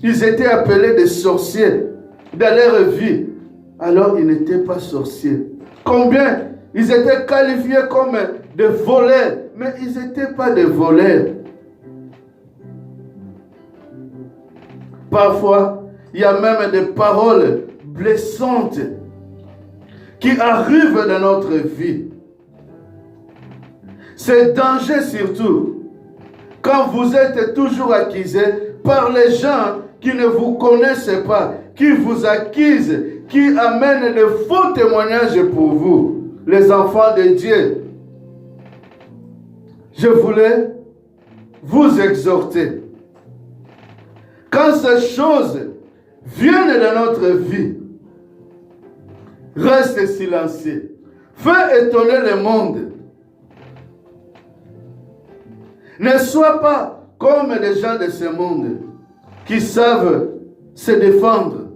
B: ils étaient appelés des sorciers dans leur vie, alors ils n'étaient pas sorciers. Combien ils étaient qualifiés comme des voleurs, mais ils n'étaient pas des voleurs. Parfois, il y a même des paroles blessantes qui arrivent dans notre vie. C'est danger surtout quand vous êtes toujours accusé par les gens qui ne vous connaissent pas, qui vous accusent, qui amènent de faux témoignages pour vous, les enfants de Dieu. Je voulais vous exhorter. Quand ces choses viennent dans notre vie, reste silencieux. Fais étonner le monde. Ne sois pas comme les gens de ce monde qui savent se défendre.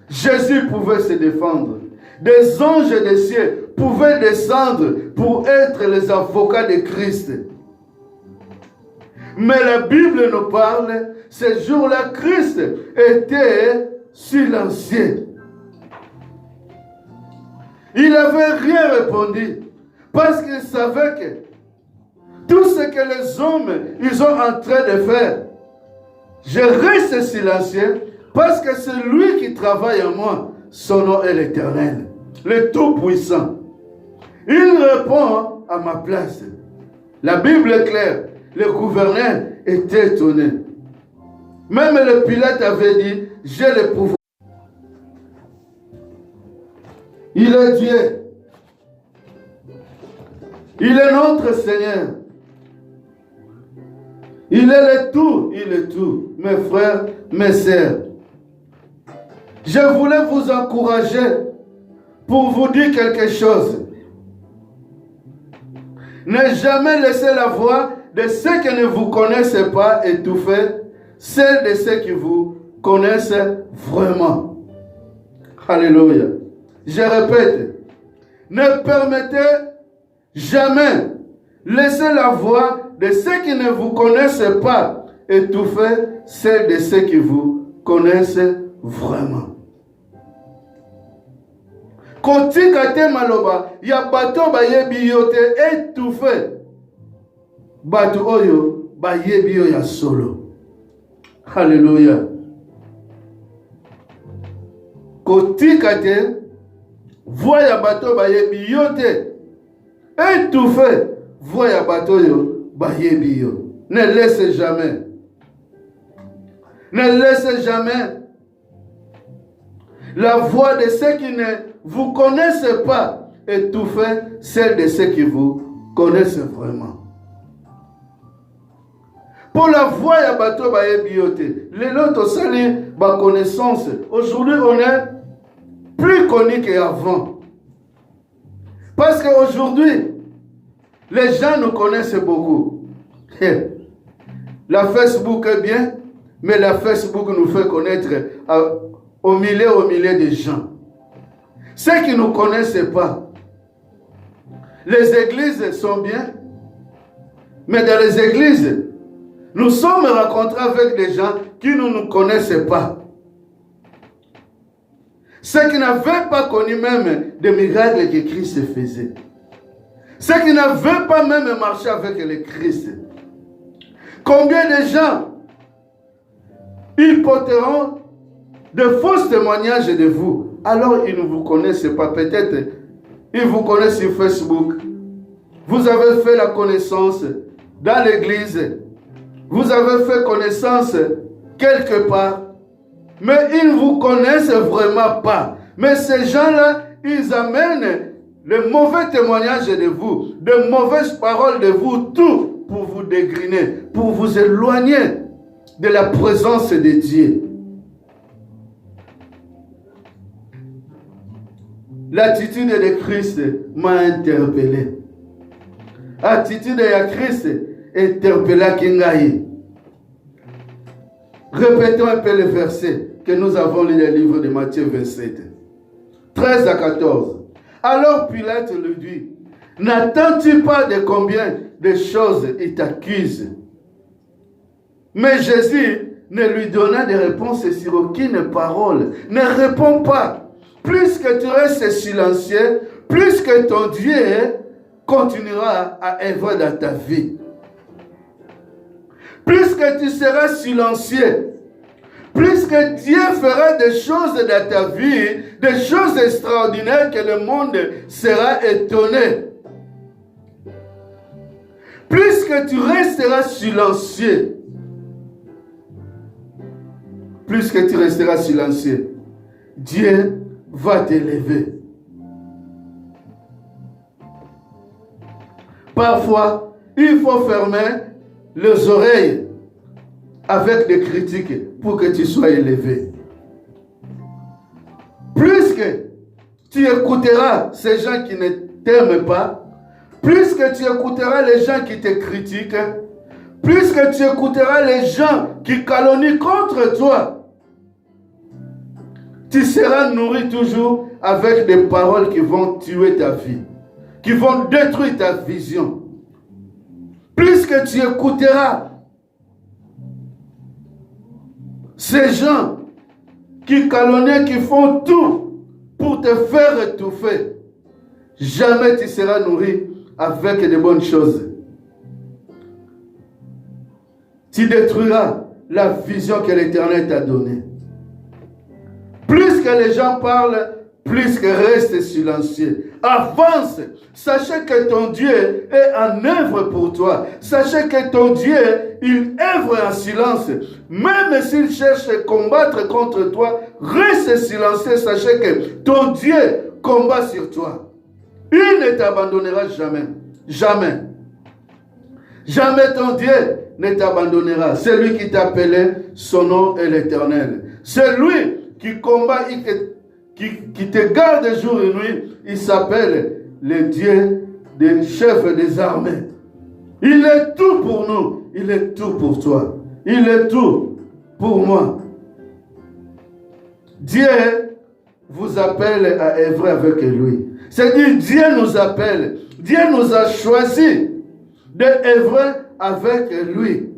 B: Jésus pouvait se défendre. Des anges des cieux pouvaient descendre pour être les avocats de Christ. Mais la Bible nous parle, ce jour-là, Christ était silencieux. Il n'avait rien répondu parce qu'il savait que tout ce que les hommes ils ont en train de faire, je reste silencieux parce que c'est lui qui travaille en moi. Son nom est l'Éternel, le Tout-Puissant. Il répond à ma place. La Bible est claire. Le gouverneur était étonné. Même le Pilate avait dit, j'ai le pouvoir. Il est Dieu. Il est notre Seigneur. Il est le tout, il est tout. Mes frères, mes sœurs. Je voulais vous encourager pour vous dire quelque chose. Ne jamais laisser la voix de ceux qui ne vous connaissent pas étouffer celle de ceux qui vous connaissent vraiment. Alléluia. Je répète, ne permettez jamais laisser la voix de ceux qui ne vous connaissent pas étouffer celle de ceux qui vous connaissent vraiment. Kotika te maloba ya bato bayebi yo te étouffé bato oyo bayebi yo ya solo. Alléluia. Kotika te voix ya bato bayebi yo te étouffé voix ya bato yo bayebi yo. Ne laissez jamais. Ne laissez jamais la voix de ceux qui ne vous connaissent pas étouffer celle de ceux qui vous connaissent vraiment. Pour la voix ya bato bayebi yo te, les autres sali ba connaissance. Aujourd'hui on est plus connus qu'avant. Parce qu'aujourd'hui les gens nous connaissent beaucoup. La Facebook est bien, mais la Facebook nous fait connaître au milieu des gens. Ceux qui ne nous connaissent pas, les églises sont bien, mais dans les églises, nous sommes rencontrés avec des gens qui ne nous connaissent pas. Ceux qui n'avaient pas connu même des miracles que Christ faisait. Ceux qui n'avaient pas même marché avec le Christ. Combien de gens ils porteront de faux témoignages de vous, alors ils ne vous connaissent pas. Peut-être ils vous connaissent sur Facebook. Vous avez fait la connaissance dans l'église. Vous avez fait connaissance quelque part. Mais ils ne vous connaissent vraiment pas. Mais ces gens-là, ils amènent le mauvais témoignage de vous, de mauvaises paroles de vous, tout pour vous dégriner, pour vous éloigner de la présence de Dieu. L'attitude de Christ m'a interpellé. L'attitude de Christ interpella Kingaï. Répétons un peu le verset que nous avons lu dans le livre de Matthieu 27. 13 à 14. Alors Pilate lui dit, n'attends-tu pas de combien de choses il t'accuse? Mais Jésus ne lui donna de réponse sur aucune parole. Ne réponds pas. Plus que tu restes silencieux, plus que ton Dieu continuera à œuvrer dans ta vie. Plus que tu seras silencieux, plus que Dieu fera des choses dans ta vie, des choses extraordinaires que le monde sera étonné. Plus que tu resteras silencieux, plus que tu resteras silencieux, Dieu va t'élever. Parfois, il faut fermer les oreilles avec des critiques pour que tu sois élevé. Plus que tu écouteras ces gens qui ne t'aiment pas, plus que tu écouteras les gens qui te critiquent, plus que tu écouteras les gens qui calomnient contre toi, tu seras nourri toujours avec des paroles qui vont tuer ta vie, qui vont détruire ta vision. Plus que tu écouteras ces gens qui calomnient, qui font tout pour te faire étouffer, jamais tu seras nourri avec de bonnes choses. Tu détruiras la vision que l'Éternel t'a donnée. Plus que les gens parlent, plus que reste silencieux. Avance. Sachez que ton Dieu est en œuvre pour toi. Sachez que ton Dieu il œuvre en silence. Même s'il cherche à combattre contre toi, reste silencieux. Sachez que ton Dieu combat sur toi. Il ne t'abandonnera jamais. Jamais. Jamais ton Dieu ne t'abandonnera. C'est lui qui t'appelait, son nom est l'Éternel. C'est lui qui combat, qui te garde jour et nuit. Il s'appelle le Dieu des chefs des armées. Il est tout pour nous. Il est tout pour toi. Il est tout pour moi. Dieu vous appelle à œuvrer avec lui. C'est-à-dire, Dieu nous appelle. Dieu nous a choisi d'œuvrer avec lui.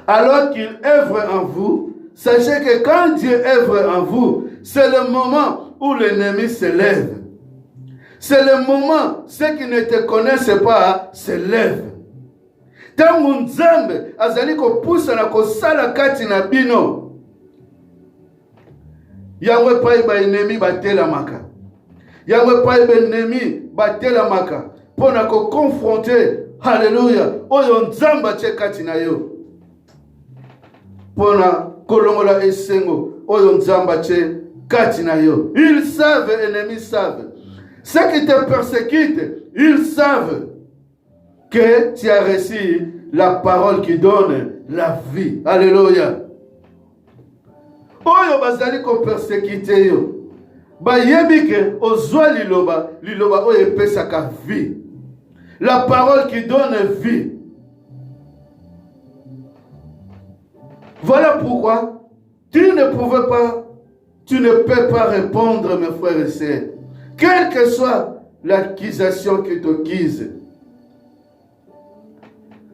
B: Alors qu'il œuvre en vous, sachez que quand Dieu œuvre en vous, c'est le moment où l'ennemi se lève. C'est le moment, ceux qui ne te connaissent pas se lèvent. Tangu Nzambe azali kopusa na kosala kati na bino. Yango pa ba ennemi batelamaka. Yango pa ba ennemi batelamaka. Pona ko confronter, haleluya, oyo Nzamba che kati na yo. Pona kolongola esengo, oyo Nzamba che kati na yo. Ils savent, ennemis savent. Ceux qui te persécutent, ils savent que tu as reçu la parole qui donne la vie. Alléluia. Oyo bazali ko persécuter yo. Ba yebike ozwa liloba oyo epesaka vie. La parole qui donne vie. Voilà pourquoi tu ne peux pas répondre, mes frères et sœurs. Quelle que soit l'accusation qui t'accuse,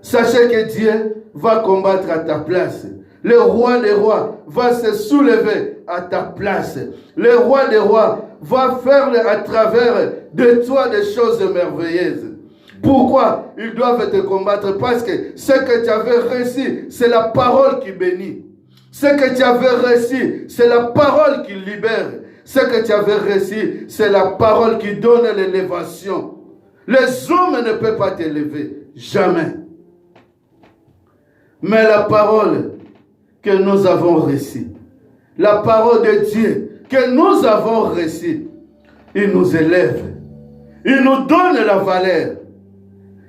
B: sachez que Dieu va combattre à ta place. Le roi des rois va se soulever à ta place. Le roi des rois va faire à travers de toi des choses merveilleuses. Pourquoi ils doivent te combattre? Parce que ce que tu avais reçu, c'est la parole qui bénit. Ce que tu avais reçu, c'est la parole qui libère. Ce que tu avais reçu, c'est la parole qui donne l'élévation. Les hommes ne peuvent pas t'élever. Jamais. Mais la parole que nous avons reçue, la parole de Dieu que nous avons reçue, il nous élève. Il nous donne la valeur.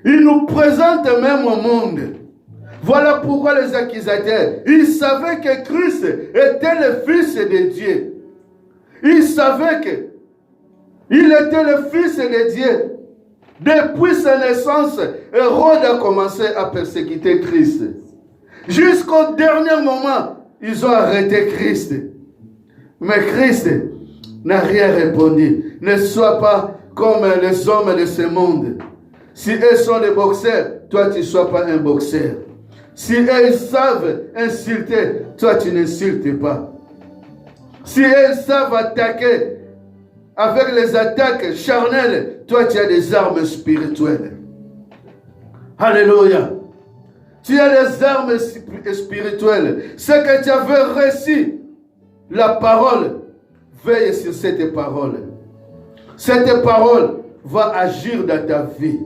B: Il nous présente même au monde. Voilà pourquoi les accusateurs, ils savaient que Christ était le Fils de Dieu. Ils savaient qu'il était le Fils de Dieu. Depuis sa naissance, Hérode a commencé à persécuter Christ. Jusqu'au dernier moment, ils ont arrêté Christ. Mais Christ n'a rien répondu. Ne sois pas comme les hommes de ce monde. Si eux sont des boxeurs, toi tu ne sois pas un boxeur. Si eux ils savent insulter, toi tu n'insultes pas. Si eux savent attaquer avec les attaques charnelles, toi tu as des armes spirituelles. Alléluia. Tu as des armes spirituelles. Ce que tu avais reçu, la parole, veille sur cette parole. Cette parole va agir dans ta vie.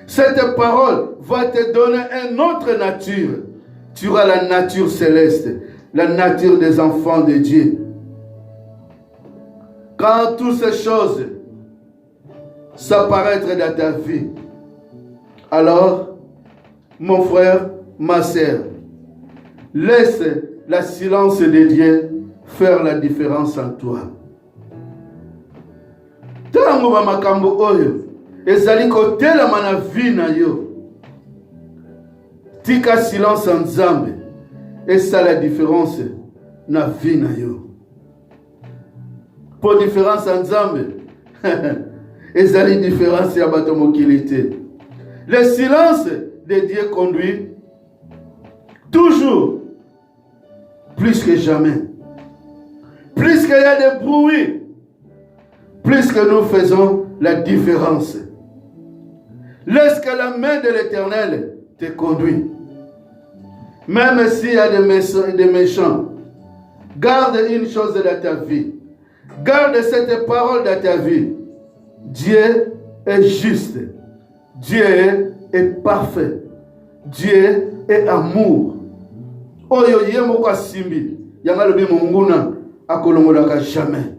B: Cette parole va te donner une autre nature. Tu auras la nature céleste, la nature des enfants de Dieu. Quand toutes ces choses s'apparaîtront dans ta vie, alors, mon frère, ma sœur, laisse la silence de Dieu faire la différence en toi. Tango ba makambo oyo ezali kotelama na vie na yo. Tika silence en Nzambe et ça la différence na vie na yo. Pour différence en Nzambe ezali différence ya bato mokili te. Le silence de Dieu conduit toujours, plus que jamais. Plus qu'il y a des bruits, plus que nous faisons la différence. Laisse que la main de l'Éternel te conduise. Même s'il y a des méchants, garde une chose dans ta vie. Garde cette parole dans ta vie. Dieu est juste. Dieu est parfait. Dieu est amour. Oyo yemo kwa simbi. Yanga lobi munguna akolongolaka jamais.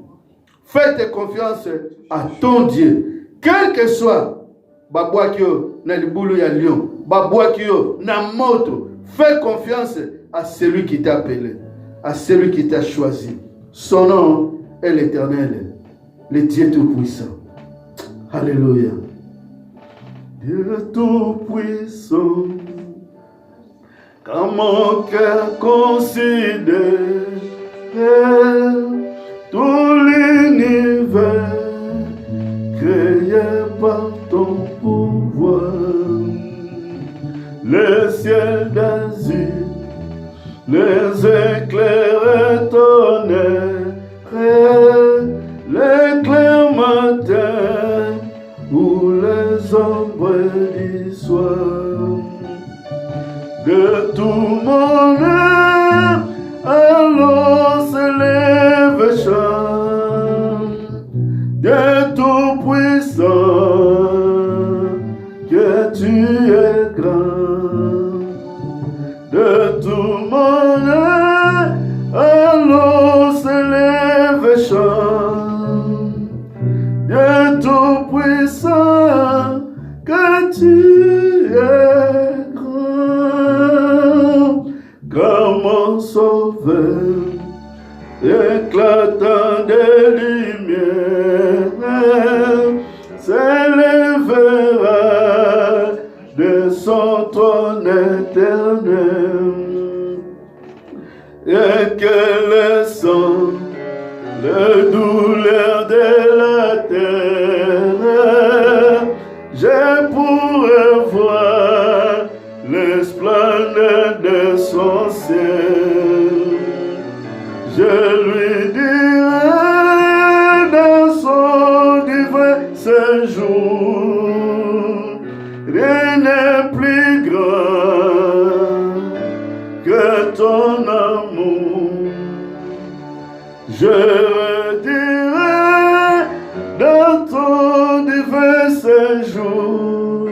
B: Faites confiance à ton Dieu. Quel que soit babouakio na libulu ya lion, babouakio na moto, fais confiance à celui qui t'a appelé, à celui qui t'a choisi. Son nom est l'Éternel, le Dieu Tout-Puissant. Alléluia. Dieu Tout-Puissant, quand mon cœur considère tout l'univers créé par ton pouvoir, le ciel d'azur, les éclairs tonnerres, l'éclair matin ou les ombres du soir. De tout mon âme, alors s'élève chant, de tout puissant, que tu es grand. De tout mon âme, alors s'élève chant, de tout puissant, que tu es grand. Comme mon sauveur, éclatant des lumières, s'élèvera de son trône éternel, et que le sang, le douleur de la terre, je pourrais voir le splendeur de son ciel. Je lui dirai dans son divin séjour, rien n'est plus grand que ton amour. Je dirai dans ton divin séjour,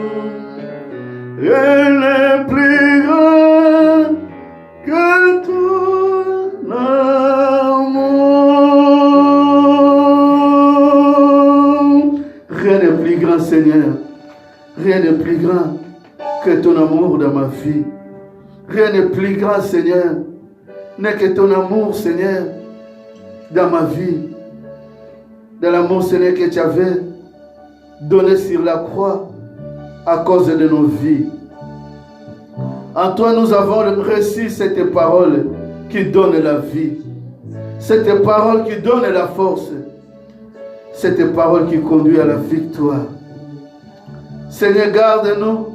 B: rien n'est plus grand que ton amour. Rien n'est plus grand, Seigneur. Rien n'est plus grand que ton amour dans ma vie. Rien n'est plus grand, Seigneur, n'est que ton amour, Seigneur, dans ma vie. De l'amour, Seigneur, que tu avais donné sur la croix à cause de nos vies. En toi, nous avons reçu cette parole qui donne la vie. Cette parole qui donne la force. Cette parole qui conduit à la victoire. Seigneur, garde-nous.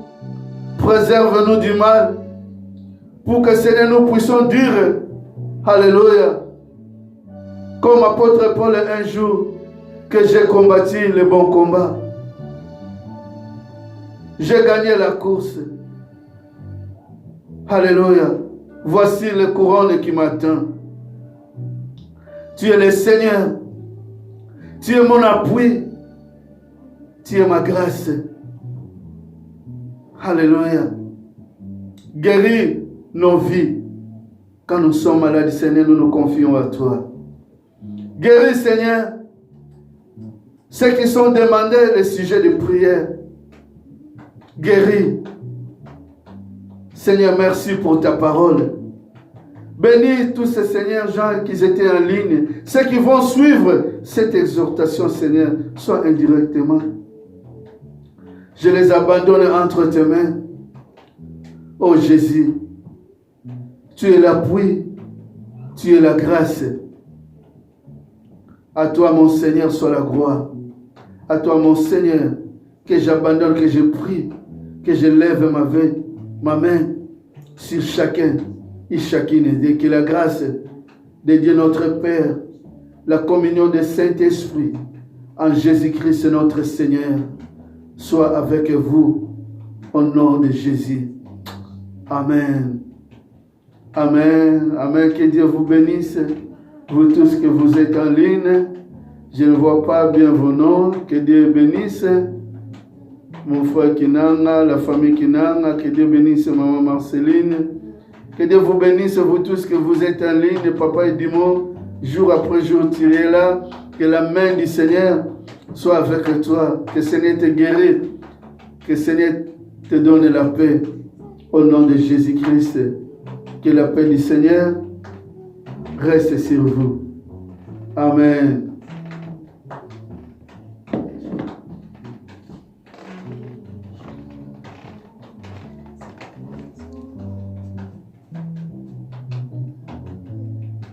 B: Préserve-nous du mal. Pour que, Seigneur, nous puissions dire Alléluia. Comme apôtre Paul un jour, que j'ai combattu le bon combat. J'ai gagné la course. Alléluia. Voici le couronne qui m'attend. Tu es le Seigneur. Tu es mon appui. Tu es ma grâce. Alléluia. Guéris nos vies. Quand nous sommes malades, Seigneur, nous nous confions à toi. Guéris, Seigneur, ceux qui sont demandés les sujets de prière. Guéris. Seigneur, merci pour ta parole. Bénis tous ces seigneurs gens qui étaient en ligne, ceux qui vont suivre cette exhortation, Seigneur, soit indirectement. Je les abandonne entre tes mains. Oh Jésus, tu es l'appui, tu es la grâce. À toi, mon Seigneur, soit la gloire. À toi, mon Seigneur, que j'abandonne, que je prie, que je lève ma main sur chacun et chacune, et que la grâce de Dieu notre Père, la communion du Saint-Esprit, en Jésus-Christ notre Seigneur, soit avec vous, au nom de Jésus. Amen. Amen. Amen. Que Dieu vous bénisse. Vous tous que vous êtes en ligne, je ne vois pas bien vos noms. Que Dieu bénisse. mon frère Kinanga, la famille Kinanga. Que Dieu bénisse maman Marceline. Que Dieu vous bénisse, vous tous que vous êtes en ligne, papa et Dimo, jour après jour, tu es là. Que la main du Seigneur soit avec toi. Que le Seigneur te guérisse. Que le Seigneur te donne la paix. Au nom de Jésus-Christ. Que la paix du Seigneur reste sur vous. Amen.